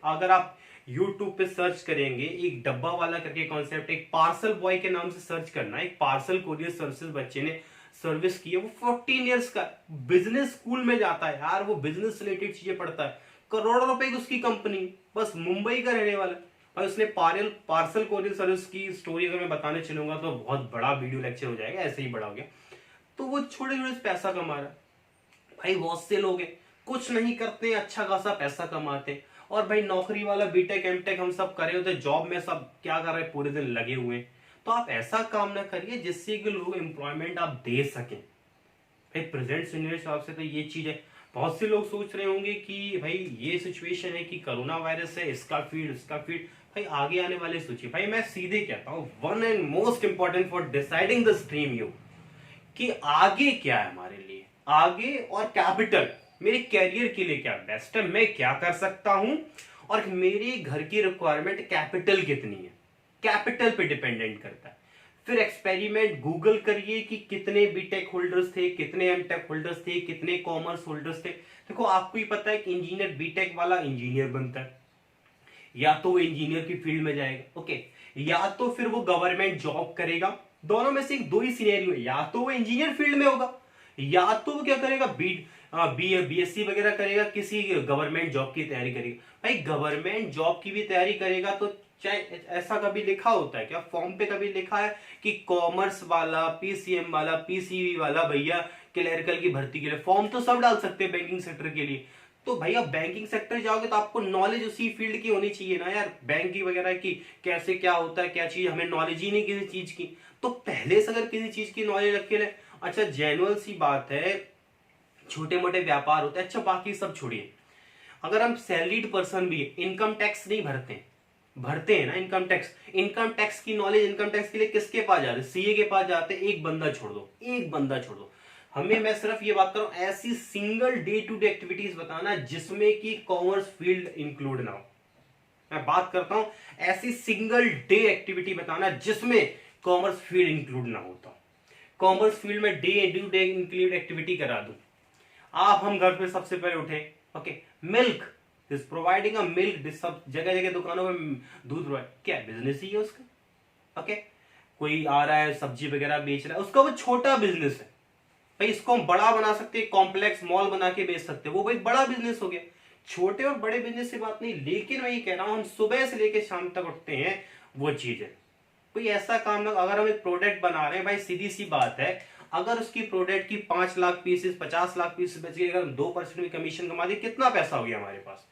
Speaker 1: अगर आप यूट्यूब पे सर्च करेंगे एक डब्बा वाला करके कॉन्सेप्ट, एक पार्सल बॉय के नाम से सर्च करना, एक पार्सल कोरियर सर्विसेज बच्चे ने सर्विस की है, वो 14 इयर्स का बिजनेस स्कूल में जाता है यार, वो बिजनेस रिलेटेड चीजें पढ़ता है, करोड़ों रुपए की उसकी कंपनी, बस मुंबई का रहने वाला और उसने पार्सल कोरियर सर्विस की स्टोरी अगर मैं बताने चलूंगा तो बहुत बड़ा वीडियो लेक्चर हो जाएगा, ऐसे ही बड़ा हो गया। तो वो छोटे छोटे पैसा कमा रहा है। भाई बहुत से लोग हैं कुछ नहीं करते अच्छा खासा पैसा कमाते, और भाई नौकरी वाला बीटेक एमटेक हम सब करे होते, जॉब में सब क्या कर रहे हैं पूरे दिन लगे हुए हैं। तो आप ऐसा काम ना करिए जिससे कि लोग एम्प्लॉयमेंट आप दे सकें। भाई प्रेजेंट सिनेरियो हिसाब से तो ये चीज है। बहुत से लोग सोच रहे होंगे कि भाई ये सिचुएशन है कि कोरोना वायरस है, इसका फील्ड भाई आगे आने वाले सोचिए। भाई मैं सीधे कहता हूँ one and most important for deciding the stream you, कि आगे क्या है हमारे लिए, आगे और कैपिटल मेरे कैरियर के लिए क्या बेस्ट है, मैं क्या कर सकता हूं, और मेरे घर की रिक्वायरमेंट कैपिटल कितनी है, कैपिटल पे डिपेंडेंट करता है। फिर एक्सपेरिमेंट गूगल करिए कि कितने बीटेक होल्डर्स थे, कितने एमटेक होल्डर्स थे, कितने कॉमर्स होल्डर्स थे। देखो आपको ही पता है कि इंजीनियर बीटेक वाला इंजीनियर बनता है, या तो वो इंजीनियर की फील्ड में जाएगा, ओके, या तो फिर वो गवर्नमेंट जॉब करेगा। दोनों में से एक दो ही सिनेरियो है, या तो वो इंजीनियर फील्ड में होगा, या तो वो क्या करेगा बीएससी वगैरह करेगा, किसी गवर्नमेंट जॉब की तैयारी करेगा। भाई गवर्नमेंट जॉब की भी तैयारी करेगा तो चाहे ऐसा कभी लिखा होता है क्या फॉर्म पे, कभी लिखा है कि कॉमर्स वाला, पीसीएम वाला, पीसीबी वाला भैया क्लरिकल की भर्ती के लिए फॉर्म तो सब डाल सकते हैं बैंकिंग सेक्टर के लिए। तो भैया बैंकिंग सेक्टर जाओगे तो आपको नॉलेज उसी फील्ड की होनी चाहिए ना यार, बैंकिंग वगैरह की कैसे क्या होता है क्या चीज, हमें नॉलेज ही नहीं किसी चीज की। तो पहले से अगर किसी चीज की नॉलेज रखे ले, अच्छा जेन्युइन सी बात है, छोटे मोटे व्यापार होते हैं, अच्छा बाकी सब छोड़िए, अगर हम सैलरीड पर्सन भी है, इनकम टैक्स नहीं भरते हैं ना इनकम टैक्स, इनकम टैक्स की नॉलेज इनकम टैक्स के लिए किसके पास जाते हैं, सीए के पास जाते हैं। एक बंदा छोड़ दो, एक बंदा छोड़ दो, हमें मैं सिर्फ ये बात कर रहा हूं ऐसी single day to day activities बताना जिसमें कि कॉमर्स फील्ड इंक्लूड ना हो। मैं बात करता हूं ऐसी सिंगल डे एक्टिविटी बताना जिसमें कॉमर्स फील्ड इंक्लूड ना होता। कॉमर्स फील्ड में day to day include activity करा दूं। आप हम घर पे सबसे पहले उठे, okay, milk this providing a milk, सब जगह जगह दुकानों में दूध प्रोवाइड, क्या बिजनेस ही है उसका, ओके। कोई आ रहा है सब्जी वगैरह बेच रहा है, उसका वो छोटा बिजनेस है। भाई इसको हम बड़ा बना सकते हैं, कॉम्प्लेक्स मॉल बना के बेच सकते हैं, वो भाई बड़ा बिजनेस हो गया। छोटे और बड़े बिजनेस से बात नहीं, लेकिन मैं ये कह रहा हूं हम सुबह से लेकर शाम तक उठते हैं, वो चीज है। कोई ऐसा काम ना, अगर हम एक प्रोडक्ट बना रहे हैं, भाई सीधी सी बात है, अगर उसकी प्रोडक्ट की 5 लाख पीसेस 50 लाख पीसेस बेच गए, अगर 2% भी कमीशन कमा दिए, कितना पैसा हो गया हमारे पास।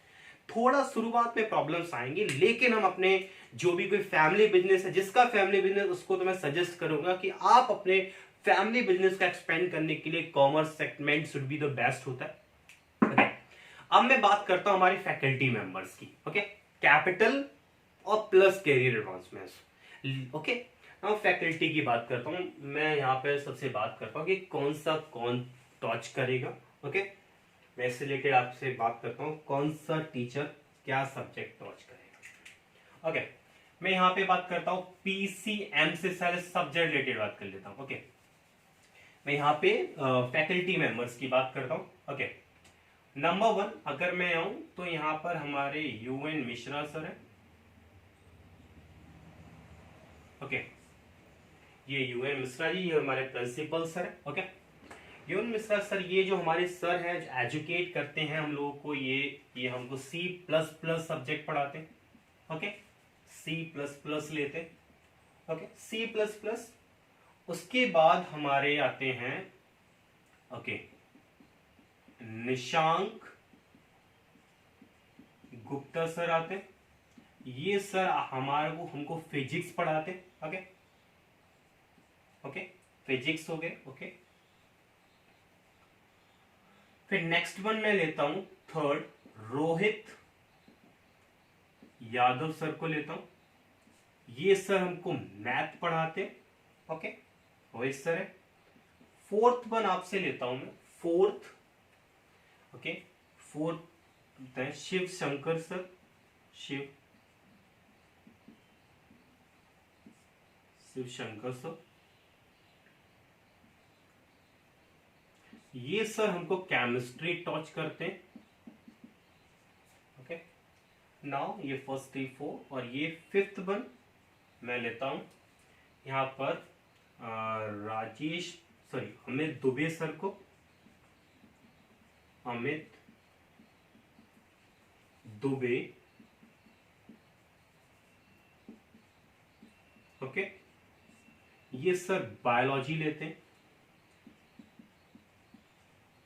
Speaker 1: थोड़ा शुरुआत में प्रॉब्लम्स आएंगी, लेकिन हम अपने जो भी कोई फैमिली बिजनेस है, जिसका फैमिली बिजनेस, उसको तो मैं सजेस्ट करूंगा कि आप अपने फैमिली बिजनेस का एक्सपेंड करने के लिए commerce segment should be the best होता है। okay? अब मैं बात करता हूं हमारी फैकल्टी मेंबर्स की, ओके, कैपिटल और plus career advancement, okay. Now faculty की बात करता हूं मैं, यहां पे सबसे बात करता हूं कि कौन टॉच करेगा, ओके। मैं इससे रिलेटेड आपसे बात करता हूं कौन सा टीचर क्या सब्जेक्ट टॉच करेगा, ओके। मैं यहां पे बात करता हूं पीसीएम से, सारे सब्जेक्ट रिलेटेड बात कर लेता हूं, ओके। मैं यहाँ पे फैकल्टी मेंबर्स की बात करता हूं, ओके। नंबर 1 अगर मैं आऊं तो यहाँ पर हमारे यूएन मिश्रा सर है, ओके। ये यूएन मिश्रा जी, ये हमारे प्रिंसिपल सर है, ओके। युवन मिश्रा सर, ये जो हमारे सर हैं एजुकेट करते हैं हम लोगों को, ये हमको C++ सब्जेक्ट पढ़ाते हैं। ओके, C++ लेते हैं। Okay, C++। उसके बाद हमारे आते हैं ओके निशांक गुप्ता सर आते हैं। ये सर हमारे को हमको फिजिक्स पढ़ाते हैं। ओके ओके, फिजिक्स हो गए। ओके, फिर नेक्स्ट वन मैं लेता हूं थर्ड, रोहित यादव सर को लेता हूं। ये सर हमको मैथ पढ़ाते हैं। ओके, रोहित सर है। फोर्थ वन आपसे लेता हूं मैं, fourth. Okay, fourth Shiv Shankar sir, Shiv Shankar sir. ये सर हमको केमिस्ट्री टॉच करते हैं। ओके, नाउ ये फर्स्ट 3 4 और ये फिफ्थ वन मैं लेता हूं यहां पर अमित दुबे सर को, अमित दुबे। ओके, ये सर बायोलॉजी लेते हैं।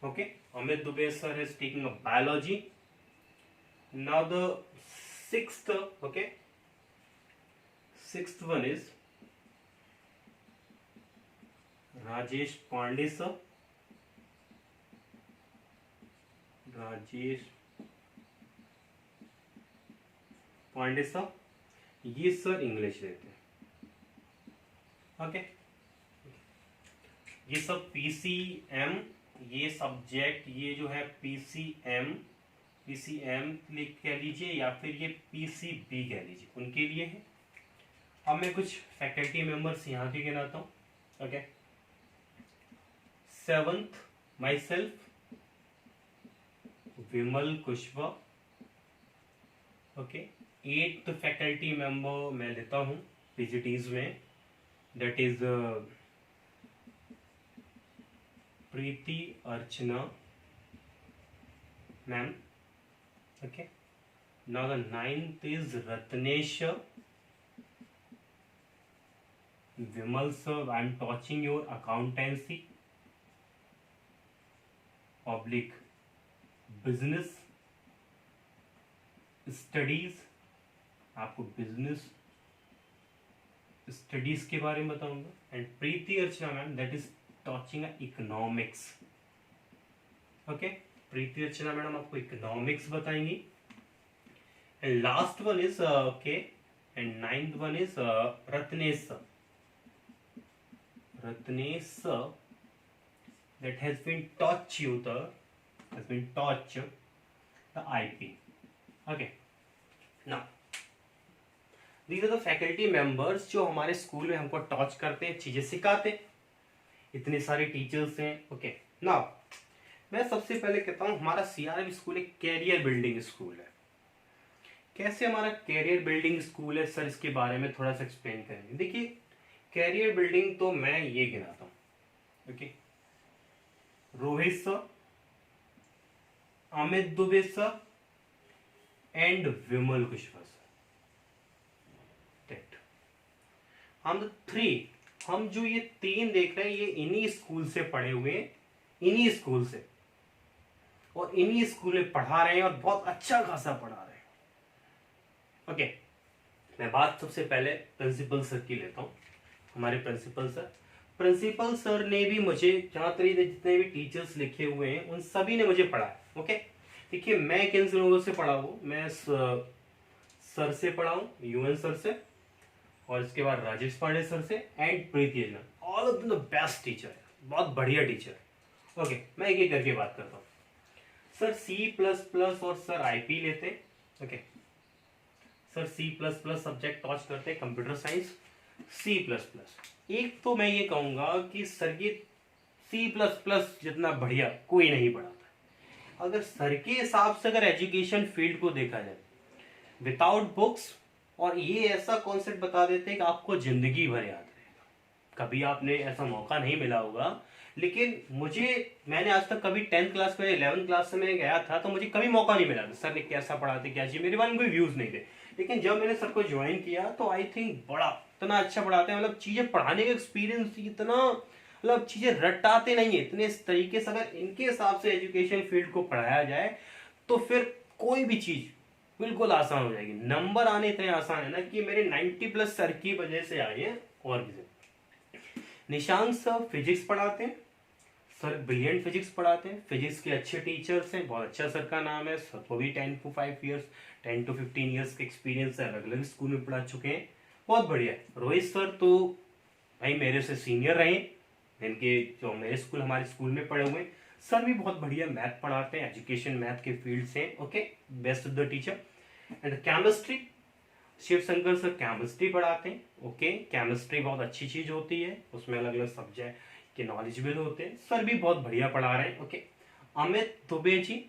Speaker 1: Okay, Amit Dubey sir is taking a biology. Now the sixth one is Rajesh Pandey sir, ये सर इंग्लिश लेते हैं। ओके, ये सब PCM, ये सब्जेक्ट, ये जो है PCM कह लीजिए या फिर ये PCB कह लीजिए, उनके लिए है। अब मैं कुछ फैकल्टी मेंबर्स यहाँ के गिनाता हूँ। Okay, seventh myself Vimal Kushwa. Okay, eighth faculty member मैं लेता हूँ PGTs में, that is Preeti Archana ma'am. Okay, now the ninth is Ratnesh Vimal sir. I am teaching your accountancy oblique business studies, आपको बिजनेस स्टडीज के बारे में बताऊंगा। And Preeti Archana ma'am, that is teaching economics. Okay, Preeti Archana madam आपको इकोनॉमिक्स बताएंगी। And last one is okay, and ninth one is Ratnesh that has been taught the IP. Okay, now these are the faculty members जो हमारे school में हमको टॉच करते हैं, चीजें सिखाते हैं। इतने सारे टीचर्स हैं। ओके, नाउ मैं सबसे पहले कहता हूँ हमारा CRM स्कूल एक कैरियर बिल्डिंग स्कूल है। कैसे हमारा कैरियर बिल्डिंग स्कूल है सर, इसके बारे में थोड़ा सा एक्सप्लेन करेंगे। देखिए, कैरियर बिल्डिंग तो मैं ये गिनाता हूँ। Okay, Rohit sir, Amit Dubey sir and Vimal Kushwa sir. हम जो ये 3 देख रहे हैं, ये इन्हीं स्कूल से पढ़े हुए हैं, इन्हीं स्कूल से, और इन्हीं स्कूल में पढ़ा रहे हैं और बहुत अच्छा खासा पढ़ा रहे हैं। ओके, मैं बात सबसे पहले प्रिंसिपल सर की लेता हूं। हमारे प्रिंसिपल सर ने भी मुझे, जहां तक जितने भी टीचर्स लिखे हुए हैं उन सभी ने मुझे पढ़ाया। ओके, देखिए मैं किन लोगों से पढ़ा हूँ, मैं सर से पढ़ा हूँ, UN सर से, और इसके बाद राजेश पांडे सर से and Preeti Archana. All of the best teacher है, बहुत बढ़िया टीचर है। ओके, मैं एक एक करके बात करता हूँ। सर C++ और सर IP लेते हैं। ओके, सर C++ सब्जेक्ट टॉच करते हैं, कंप्यूटर साइंस C++। एक तो मैं ये कहूंगा कि सर ये C++ जितना बढ़िया कोई नहीं पढ़ाता। अगर सर के हिसाब से अगर एजुकेशन फील्ड को देखा जाए, विदाउट बुक्स, और ये ऐसा कॉन्सेप्ट बता देते हैं कि आपको जिंदगी भर याद रहेगा। कभी आपने ऐसा मौका नहीं मिला होगा, लेकिन मैंने आज तक कभी 10th क्लास में 11th क्लास से मैं गया था तो मुझे कभी मौका नहीं मिला सर ने कैसा पढ़ाते क्या चीज, मेरे बारे में कोई व्यूज नहीं थे। लेकिन जब मैंने सर को ज्वाइन किया तो आई थिंक बड़ा इतना अच्छा पढ़ाते हैं, मतलब चीजें पढ़ाने का एक्सपीरियंस इतना, मतलब चीजें रटाते नहीं है इतने इस तरीके से। अगर इनके हिसाब से एजुकेशन फील्ड को पढ़ाया जाए तो फिर कोई भी चीज बिल्कुल आसान हो जाएगी। नंबर आने इतने आसान है ना कि मेरे 90+ सर की वजह से आए हैं। और भी निशांत सर फिजिक्स पढ़ाते हैं, सर ब्रिलियंट फिजिक्स पढ़ाते हैं, फिजिक्स के अच्छे टीचर्स हैं, बहुत अच्छा सर का नाम है। सर को भी 10 to 15 ईयर्स का एक्सपीरियंस है, अलग अलग स्कूल में पढ़ा चुके हैं, बहुत बढ़िया है। रोहित सर तो भाई मेरे से सीनियर रहे, इनके जो मेरे स्कूल हमारे स्कूल में पढ़े हुए, सर भी बहुत बढ़िया मैथ पढ़ाते हैं, एजुकेशन मैथ के फील्ड से। Okay, best of the teacher. And chemistry, Shiv Shankar sir chemistry पढ़ाते हैं। ओके, केमिस्ट्री बहुत अच्छी चीज होती है, उसमें अलग अलग सब्जेक्ट के नॉलेजेबल होते हैं, सर भी बहुत बढ़िया पढ़ा रहे हैं। Okay, Amit Dubey ji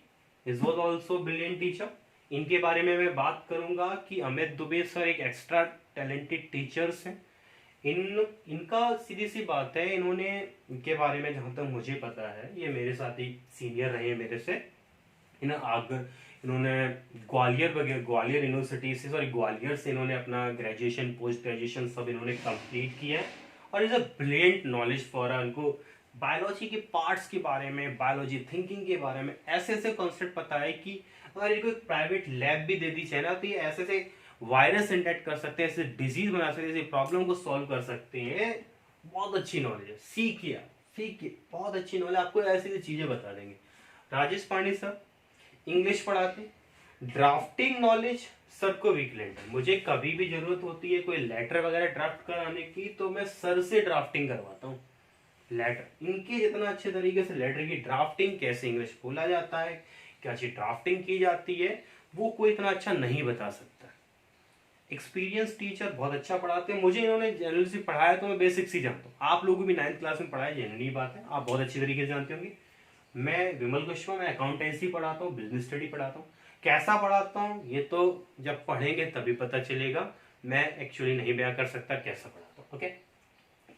Speaker 1: is was also brilliant teacher. इनके बारे में मैं बात करूंगा कि अमित दुबे सर एक एक्स्ट्रा टैलेंटेड टीचर्स हैं। इनका सीधी सी बात है, इनके बारे में जहां तक मुझे पता है, ये मेरे साथ ही सीनियर रहे हैं मेरे से। इन्होंने ग्वालियर यूनिवर्सिटी से, ग्वालियर से इन्होंने अपना ग्रेजुएशन पोस्ट ग्रेजुएशन सब इन्होंने कंप्लीट किया है। और is a brilliant knowledge for उनको बायोलॉजी के पार्ट्स के बारे में, बायोलॉजी थिंकिंग के बारे में ऐसे ऐसे कॉन्सेप्ट पता है कि अगर इनको एक प्राइवेट लैब भी दे दी जाए ना तो ये ऐसे ऐसे वायरस इंडेक्ट कर सकते हैं, ऐसे डिजीज बना सकते हैं, ऐसे प्रॉब्लम को सॉल्व कर सकते हैं। बहुत अच्छी नॉलेज है, सीखिए, बहुत अच्छी नॉलेज, आपको ऐसी ऐसी चीजें बता देंगे। राजेश पांडे सर इंग्लिश पढ़ाते, ड्राफ्टिंग नॉलेज सर को वीकलेंट है। मुझे कभी भी जरूरत होती है कोई लेटर वगैरह ड्राफ्ट कराने की तो मैं सर से ड्राफ्टिंग करवाता हूँ। लेटर इनके जितना अच्छे तरीके से लेटर की ड्राफ्टिंग, कैसे इंग्लिश बोला जाता है, क्या अच्छी ड्राफ्टिंग की जाती है, वो कोई इतना अच्छा नहीं बता सकता। एक्सपीरियंस टीचर बहुत अच्छा पढ़ाते हैं। मुझे इन्होंने जनरल से पढ़ाया तो मैं बेसिक्स ही जानता हूँ, आप लोगों को भी 9th क्लास में पढ़ाया, जनरली बात है, आप बहुत अच्छी तरीके से जानते होंगे। मैं विमल कुशवाहा, मैं अकाउंटेंसी पढ़ाता हूँ, बिजनेस स्टडी पढ़ाता हूँ। कैसा पढ़ाता हूँ ये तो जब पढ़ेंगे तभी पता चलेगा, मैं एक्चुअली नहीं बयां कर सकता कैसा पढ़ाता हूँ। ओके,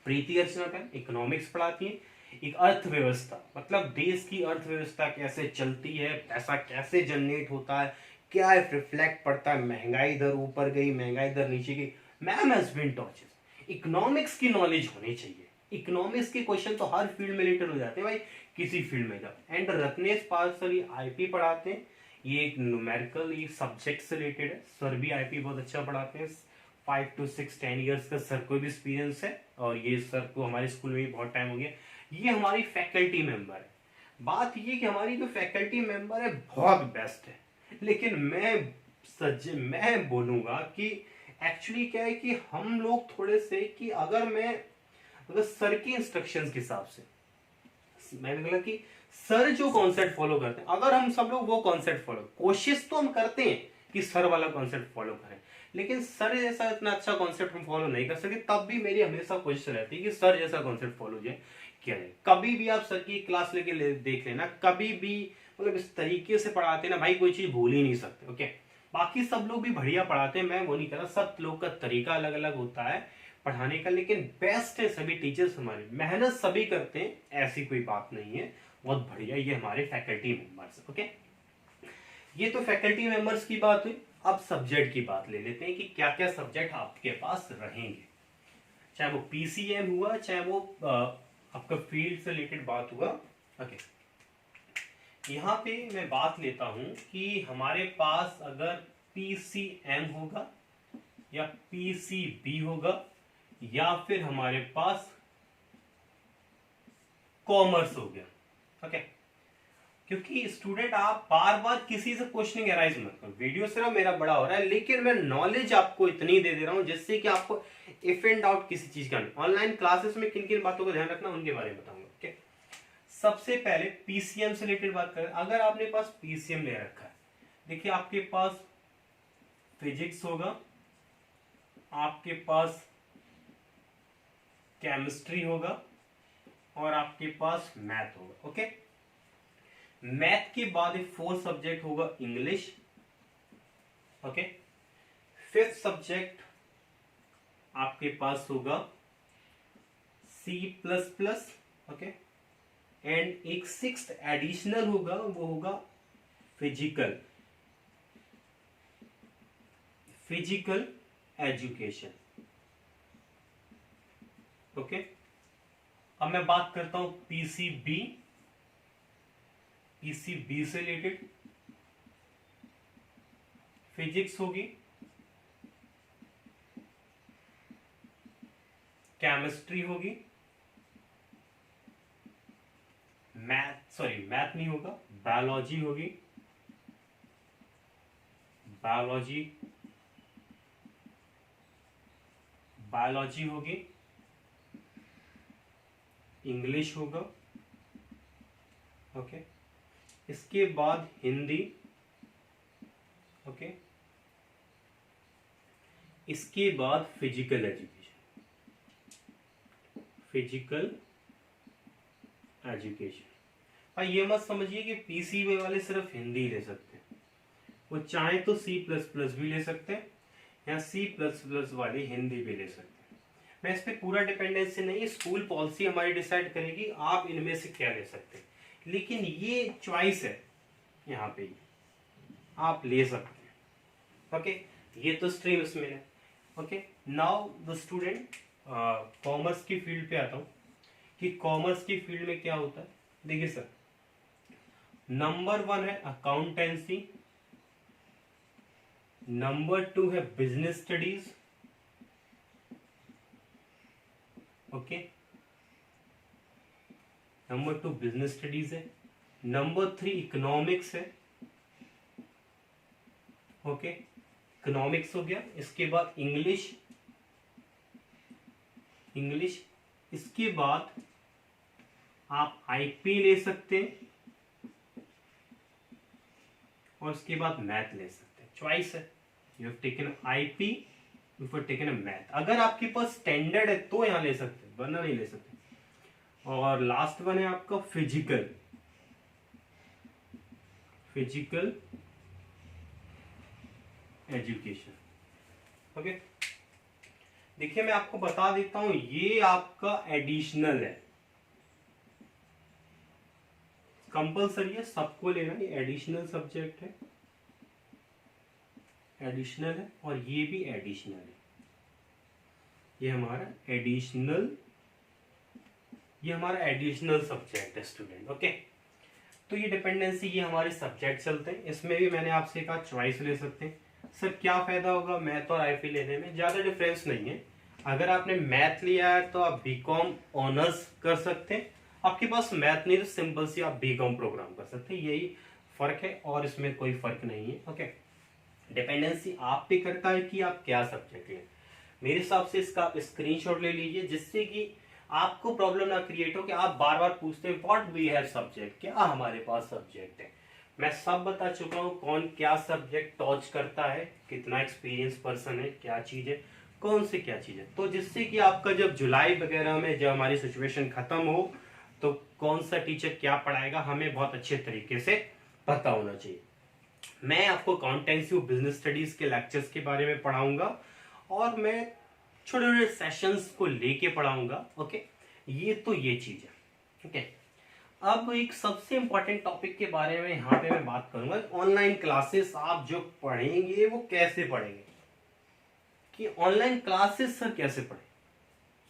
Speaker 1: प्रीति अर्चना इकोनॉमिक्स पढ़ाती है, एक अर्थव्यवस्था, मतलब देश की अर्थव्यवस्था कैसे चलती है, पैसा कैसे जनरेट होता है, क्या रिफ्लेक्ट पड़ता है, महंगाई इधर ऊपर गई, महंगाई इधर नीचे गई, मैम हैज बीन टॉचेस। इकोनॉमिक्स की नॉलेज होनी चाहिए, इकोनॉमिक्स के क्वेश्चन तो हर फील्ड में रिलेटेड हो जाते हैं भाई, किसी फील्ड में जाओ। एंड रत्नेश पाल सर ये आईपी पढ़ाते हैं, ये एक न्यूमेरिकल ये सब्जेक्ट से रिलेटेड है, सर भी आईपी बहुत अच्छा पढ़ाते हैं। 5 to 6 10 ईयर्स का सर को भी एक्सपीरियंस है, और ये सर को हमारे स्कूल में भी बहुत टाइम हो गया। ये हमारी फैकल्टी मेंबर है। बात ये कि हमारी जो फैकल्टी मेंबर है बहुत बेस्ट है, लेकिन मैं बोलूंगा कि एक्चुअली क्या है कि हम लोग थोड़े से कि अगर सर की इंस्ट्रक्शंस के हिसाब से, मैंने बोला कि सर जो कॉन्सेप्ट फॉलो करते हैं, अगर हम सब लोग वो कॉन्सेप्ट फॉलो, कोशिश तो हम करते हैं कि सर वाला कॉन्सेप्ट फॉलो करें, लेकिन सर जैसा इतना अच्छा कॉन्सेप्ट हम फॉलो नहीं कर सकते, तब भी मेरी हमेशा कोशिश रहती है कि सर जैसा कॉन्सेप्ट फॉलो किया जाए। कभी भी आप सर की क्लास लेके देख लेना, कभी भी मतलब इस तरीके से पढ़ाते ना भाई, कोई चीज भूल ही नहीं सकते। ओके, बाकी सब लोग भी बढ़िया पढ़ाते हैं, मैं वो नहीं कर रहा, सब लोग का तरीका अलग अलग होता है पढ़ाने का, लेकिन बेस्ट है सभी टीचर्स हमारे, मेहनत सभी करते हैं, ऐसी कोई बात नहीं है, बहुत बढ़िया। ये हमारे फैकल्टी मेंबर्स। ओके, ये तो फैकल्टी मेंबर्स की बात हुई। अब सब्जेक्ट की बात ले लेते हैं कि क्या क्या सब्जेक्ट आपके पास रहेंगे, चाहे वो पीसीएम हुआ, चाहे वो आपका फील्ड से रिलेटेड बात हुआ। ओके, यहाँ पे मैं बात लेता हूं कि हमारे पास अगर पीसीएम होगा या पीसीबी होगा या फिर हमारे पास कॉमर्स हो गया। ओके, क्योंकि स्टूडेंट आप बार बार किसी से क्वेश्चनिंग एराइज मत करो, वीडियो सिर्फ मेरा बड़ा हो रहा है, लेकिन मैं नॉलेज आपको इतनी दे रहा हूं जिससे कि आपको इफ एंड डाउट किसी चीज का नहीं। ऑनलाइन क्लासेस में किन किन बातों का ध्यान रखना उनके बारे में बताऊंगा। ओके, सबसे पहले पीसीएम से रिलेटेड बात करें, अगर आपने पास पीसीएम ले रखा है, देखिए आपके पास फिजिक्स होगा, आपके पास केमिस्ट्री होगा और आपके पास मैथ होगा। ओके, मैथ के बाद एक 4th सब्जेक्ट होगा इंग्लिश। ओके, 5th सब्जेक्ट आपके पास होगा C++, ओके। एंड एक सिक्स्थ एडिशनल होगा, वो होगा फिजिकल एजुकेशन, ओके। अब मैं बात करता हूं पीसीबी से रिलेटेड फिजिक्स होगी, केमिस्ट्री होगी, मैथ नहीं होगा, बायोलॉजी होगी, बायोलॉजी होगी, इंग्लिश होगा, ओके। इसके बाद हिंदी, ओके। इसके बाद फिजिकल एजुकेशन। भाई ये मत समझिए कि पीसीबी वाले सिर्फ हिंदी ही ले सकते हैं, वो चाहे तो C++ भी ले सकते हैं या C++ वाले हिंदी भी ले सकते हैं। मैं इस पे पूरा डिपेंडेंसी नहीं, स्कूल पॉलिसी हमारी डिसाइड करेगी आप इनमें से क्या ले सकते हैं, लेकिन ये चॉइस है, यहाँ पे आप ले सकते हैं, ओके। ये तो स्ट्रीम इसमें है, okay. Now the student, commerce की फील्ड पे आता हूं कि कॉमर्स की फील्ड में क्या होता है। देखिए सर, नंबर 1 है अकाउंटेंसी, नंबर 2 है business studies, okay. Number 2 business studies है, नंबर 3 इकोनॉमिक्स है, ओके। इकोनॉमिक्स हो गया। इसके बाद इंग्लिश, इसके बाद आप आईपी ले सकते हैं और उसके बाद मैथ ले सकते हैं, चॉइस है। You have taken IP, you have taken a math. अगर आपके पास स्टैंडर्ड है तो यहां ले सकते हैं, वरना नहीं ले सकते। और लास्ट वन है आपका फिजिकल एजुकेशन, ओके। देखिए मैं आपको बता देता हूं, ये आपका एडिशनल है, कंपलसरी है, सबको लेना, ये एडिशनल सब्जेक्ट है, और ये भी एडिशनल है। ये हमारा एडिशनल सब्जेक्ट है स्टूडेंट, ओके। तो ये डिपेंडेंसी, ये हमारे सब्जेक्ट चलते हैं। इसमें भी मैंने आपसे कहा चॉइस ले सकते हैं। सर क्या फायदा होगा मैथ और आईपी लेने में? ज्यादा डिफरेंस नहीं है। अगर आपने मैथ लिया है तो आप बीकॉम ऑनर्स कर सकते हैं, आपके पास मैथ नहीं तो सिंपल सी आप बीकॉम प्रोग्राम कर सकते हैं, यही फर्क है और इसमें कोई फर्क नहीं है, ओके। डिपेंडेंसी आप पे करता है कि आप क्या सब्जेक्ट लें। मेरे हिसाब से इसका स्क्रीनशॉट ले लीजिए, जिससे कि आपको प्रॉब्लम ना क्रिएट हो कि आप बार बार पूछते हैं व्हाट वी हैव सब्जेक्ट, क्या हमारे पास सब्जेक्ट है। मैं सब बता चुका हूं, कौन क्या सब्जेक्ट टॉच करता है, कितना एक्सपीरियंस पर्सन है, क्या चीज है, कौन सी क्या चीज है। तो जिससे कि आपका जब जुलाई वगैरह में जब हमारी सिचुएशन खत्म हो तो कौन सा टीचर क्या पढ़ाएगा हमें बहुत अच्छे तरीके से पता होना चाहिए। मैं आपको अकाउंटेंसी और बिजनेस स्टडीज के लेक्चर्स के बारे में पढ़ाऊंगा और मैं छोटे छोटे सेशंस को लेके पढ़ाऊंगा, ओके। ये तो ये चीज है, ओके। अब एक सबसे इंपॉर्टेंट टॉपिक के बारे में यहाँ पे मैं बात करूंगा, ऑनलाइन क्लासेस आप जो पढ़ेंगे वो कैसे पढ़ेंगे, कि ऑनलाइन क्लासेस सर कैसे पढ़ें।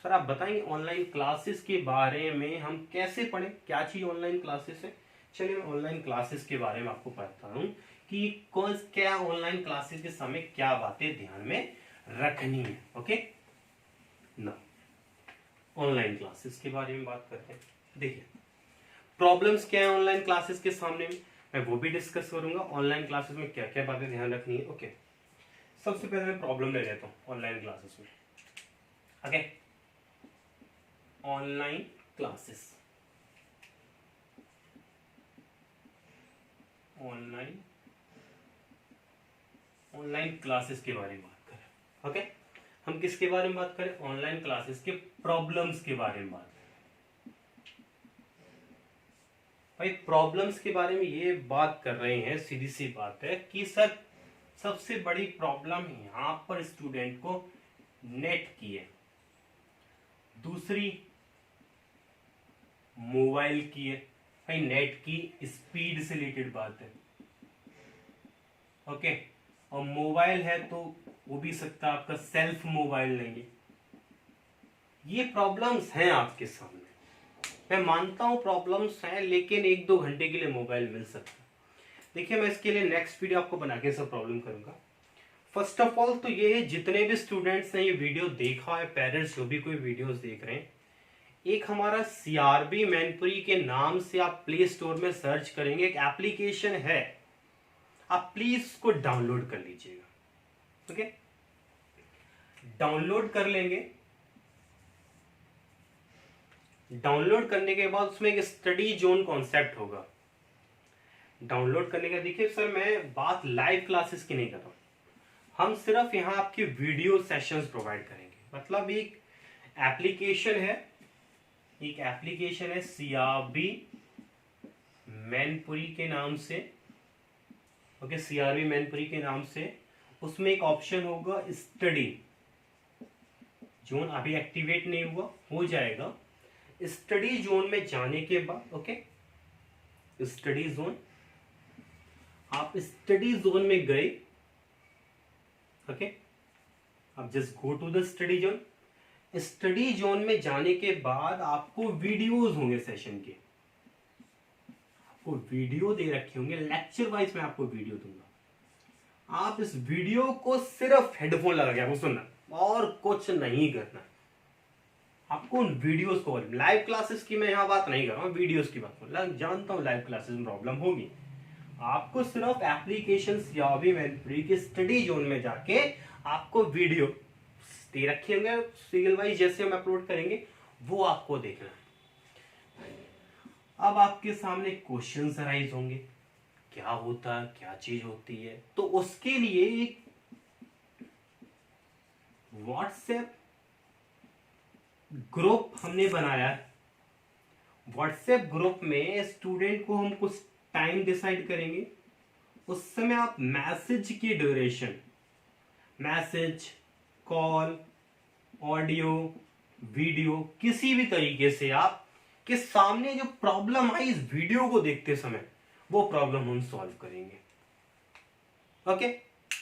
Speaker 1: सर आप बताएंगे ऑनलाइन क्लासेस के बारे में हम कैसे पढ़ें, क्या चीज ऑनलाइन क्लासेस है। चलिए मैं ऑनलाइन क्लासेस के बारे में आपको बताता हूं कि कौन क्या ऑनलाइन क्लासेस के समय क्या बातें ध्यान में रखनी है, ओके ना। ऑनलाइन क्लासेस के बारे में बात करते हैं। देखिए प्रॉब्लम्स क्या है ऑनलाइन क्लासेस के सामने में, मैं वो भी डिस्कस करूंगा। ऑनलाइन क्लासेस में क्या क्या बातें ध्यान रखनी है, ओके। सबसे पहले मैं प्रॉब्लम ले लेता हूं ऑनलाइन क्लासेस में, okay. Online classes, online classes के बारे में बात करें, ओके। हम किसके बारे में बात करें? ऑनलाइन क्लासेस के प्रॉब्लम्स के बारे में बात करें। भाई प्रॉब्लम्स के बारे में ये बात कर रहे हैं, सीधी सी बात है कि सर सबसे बड़ी प्रॉब्लम यहां पर स्टूडेंट को नेट की है, दूसरी मोबाइल की है भाई, नेट की स्पीड से रिलेटेड बात है। ओके, और मोबाइल है तो वो भी सकता है आपका सेल्फ मोबाइल नहीं है। ये प्रॉब्लम्स हैं आपके सामने, मैं मानता हूं प्रॉब्लम्स हैं, लेकिन 1-2 घंटे के लिए मोबाइल मिल सकता है। देखिए मैं इसके लिए नेक्स्ट वीडियो आपको बना के सब प्रॉब्लम करूंगा। फर्स्ट ऑफ ऑल तो ये जितने भी स्टूडेंट्स ने ये वीडियो देखा है, पेरेंट्स जो भी कोई वीडियोस देख रहे हैं, एक हमारा CRB मैनपुरी के नाम से आप प्ले स्टोर में सर्च करेंगे, एक एप्लीकेशन है, आप प्लीज उसको डाउनलोड कर लीजिएगा। ओके, डाउनलोड कर लेंगे। डाउनलोड करने के बाद उसमें एक स्टडी जोन कॉन्सेप्ट होगा। डाउनलोड करने का देखिए सर, मैं बात लाइव क्लासेस की नहीं कर रहा हूं, हम सिर्फ यहाँ आपके वीडियो सेशंस प्रोवाइड करेंगे। मतलब एक एप्लीकेशन है, एक एप्लीकेशन है CRB मैनपुरी के नाम से। ओके, CRB मैनपुरी के नाम से, उसमें एक ऑप्शन होगा स्टडी जोन, अभी एक्टिवेट नहीं हुआ, हो जाएगा। स्टडी जोन में जाने के बाद, ओके, स्टडी जोन, आप स्टडी जोन में गए। ओके, अब just go to the study zone. Study zone में जाने के बाद आपको वीडियोस होंगे सेशन के, आपको वीडियो दे रखे होंगे, लेक्चर वाइज मैं आपको वीडियो दूंगा। आप इस वीडियो को सिर्फ हेडफोन लगा के आपको सुनना और कुछ नहीं करना। आपको उन वीडियोस को, लाइव क्लासेस की मैं यहाँ बात नहीं कर रहा हूँ, वीडियोस की बात कर रहा हूँ। जानता हूँ लाइव क्लासेस में प्रॉब्लम होगी, आपको सिर्फ एप्लीकेशन CRB मैनपुरी के स्टडी जोन में जाके आपको वीडियो दे रखे होंगे सीरियल वाइज, जैसे हम अपलोड करेंगे वो आपको देखना है। अब आपके सामने क्वेश्चंस अराइज होंगे, क्या होता है, क्या चीज होती है, तो उसके लिए एक व्हाट्सएप ग्रुप हमने बनाया है। व्हाट्सएप ग्रुप में स्टूडेंट को हम कुछ टाइम डिसाइड करेंगे, उस समय आप मैसेज की duration, message, call, audio, video, किसी भी तरीके से आप के सामने जो प्रॉब्लम आई इस वीडियो को देखते समय, वो प्रॉब्लम हम सॉल्व करेंगे। ओके,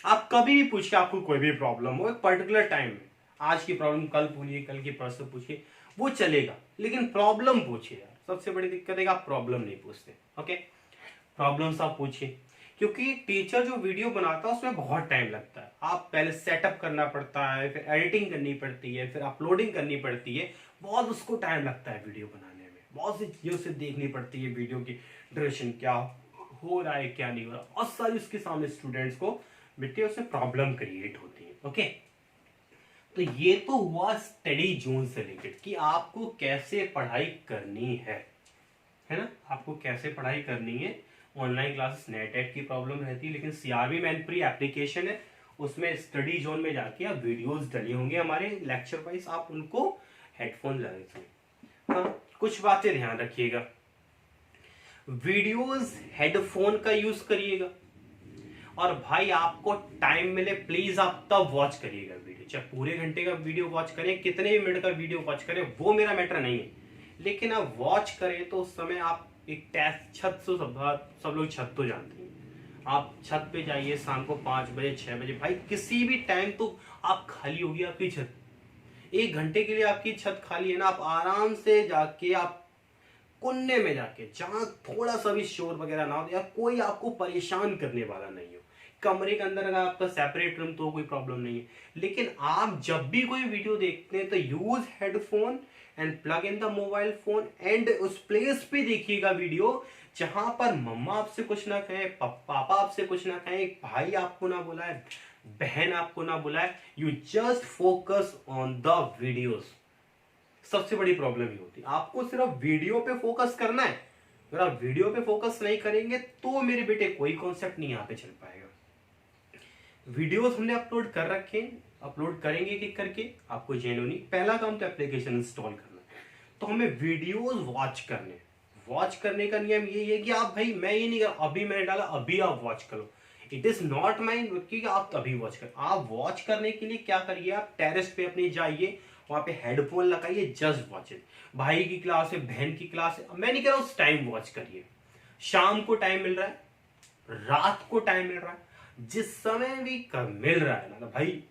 Speaker 1: आप कभी भी पूछिए, आपको कोई भी प्रॉब्लम हो एक पर्टिकुलर टाइम में, आज की प्रॉब्लम कल पूछिए, कल की परसों पूछिए, वो चलेगा, लेकिन प्रॉब्लम पूछिए यार। सबसे बड़ी दिक्कत है कि आप प्रॉब्लम नहीं पूछते। ओके, प्रॉब्लम्स आप पूछिए, क्योंकि टीचर जो वीडियो बनाता है उसमें बहुत टाइम लगता है। आप पहले सेटअप करना पड़ता है, फिर एडिटिंग करनी पड़ती है, फिर अपलोडिंग करनी पड़ती है, बहुत उसको टाइम लगता है वीडियो बनाने में। बहुत सी चीजों से देखनी पड़ती है, वीडियो की ड्यूरेशन क्या हो रहा है, क्या नहीं हो रहा, बहुत सारी उसके सामने स्टूडेंट्स को बेटे उसमें प्रॉब्लम क्रिएट होती है। ओके, तो ये तो हुआ स्टडी जोन से रिलेटेड कि आपको कैसे पढ़ाई करनी है ना, आपको कैसे पढ़ाई करनी है। ऑनलाइन क्लासेस नेट की प्रॉब्लम रहती है, लेकिन CRB मैनपुरी एप्लीकेशन है, उसमें स्टडी जोन में जाके आप वीडियोस डले होंगे हमारे लेक्चर वाइज, आप उनको हेडफोन लगाइए। हाँ, कुछ बातें ध्यान रखिएगा, वीडियोस हेडफोन का यूज करिएगा, और भाई आपको टाइम मिले प्लीज आप तब वॉच करिएगा वीडियो, चाहे पूरे घंटे का वीडियो वॉच करें, कितने भी मिनट का वीडियो वॉच करें, वो मेरा मैटर नहीं है, लेकिन आप वॉच करें तो उस समय आप एक टेस्ट, छत से सब लोग छत तो जानते हैं, आप छत पे जाइए शाम को 5 बजे 6 बजे, भाई किसी भी टाइम तो आप खाली होगी आपकी छत, 1 घंटे के लिए आपकी छत खाली है ना, आप आराम से जाके आप कोने में जाके, जहां थोड़ा सा भी शोर वगैरह ना हो या कोई आपको परेशान करने वाला नहीं हो, कमरे के अंदर अगर आपका सेपरेट रूम तो कोई प्रॉब्लम नहीं है, लेकिन आप जब भी कोई वीडियो देखते हैं तो use headphone and plug in the mobile phone, and उस प्लेस पे देखिएगा वीडियो जहां पर मम्मा आपसे कुछ ना कहे, पापा आपसे कुछ ना कहे, भाई आपको ना बुलाए, बहन आपको ना बुलाए, you just focus on the videos. सबसे बड़ी प्रॉब्लम ही होती है, आपको सिर्फ वीडियो पे फोकस करना है, अगर आप वीडियो पे फोकस नहीं करेंगे तो मेरे बेटे कोई कॉन्सेप्ट नहीं यहाँ पे चल पाएगा। वीडियोस हमने अपलोड कर रखे हैं, अपलोड करेंगे एक करके, आपको जेन्युइनली पहला काम तो एप्लीकेशन इंस्टॉल करना है, तो हमें वीडियोस वॉच करने, वॉच करने का नियम ये है कि आप, भाई मैं ये नहीं कर अभी मैंने डाला अभी आप वॉच करो, इट इज नॉट माइंड कि आप अभी वॉच कर, आप वॉच करने के लिए क्या करिए, आप टेरेस पे अपने जाइए, वहां पे हेडफोन लगाइए, जस्ट वॉच इट। भाई की क्लास है, बहन की क्लास है, मैं नहीं कह रहा हूँ टाइम वॉच करिए, शाम को टाइम मिल रहा है, रात को टाइम मिल रहा है, जिस समय भी मिल रहा है ना भाई,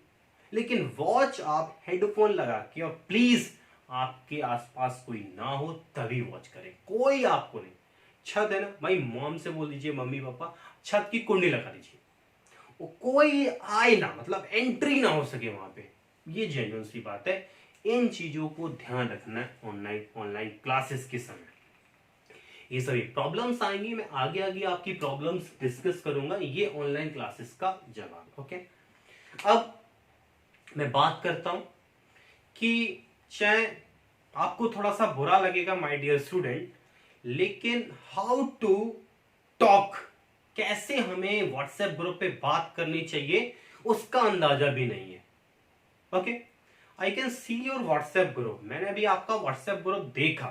Speaker 1: लेकिन वॉच आप हेडफोन लगा के, और प्लीज आपके आसपास कोई ना हो तभी वॉच करें, कोई आपको नहीं। छत है ना भाई, मॉम से बोल दीजिए, मम्मी पापा छत की कुंडी लगा दीजिए, वो कोई आए ना, मतलब एंट्री ना हो सके वहां पे। ये जेन्युइन सी बात है, इन चीजों को ध्यान रखना है ऑनलाइन ऑनलाइन क्लासेस के समय। ये सभी प्रॉब्लम्स आएंगी, मैं आगे आगे आपकी प्रॉब्लम्स डिस्कस करूंगा, ये ऑनलाइन क्लासेस का जवाब। ओके, अब मैं बात करता हूं कि चाहे आपको थोड़ा सा बुरा लगेगा माय डियर स्टूडेंट, लेकिन हाउ टू टॉक, कैसे हमें व्हाट्सएप ग्रुप पे बात करनी चाहिए उसका अंदाजा भी नहीं है। Okay, I can see your WhatsApp group, मैंने अभी आपका व्हाट्सएप ग्रुप देखा,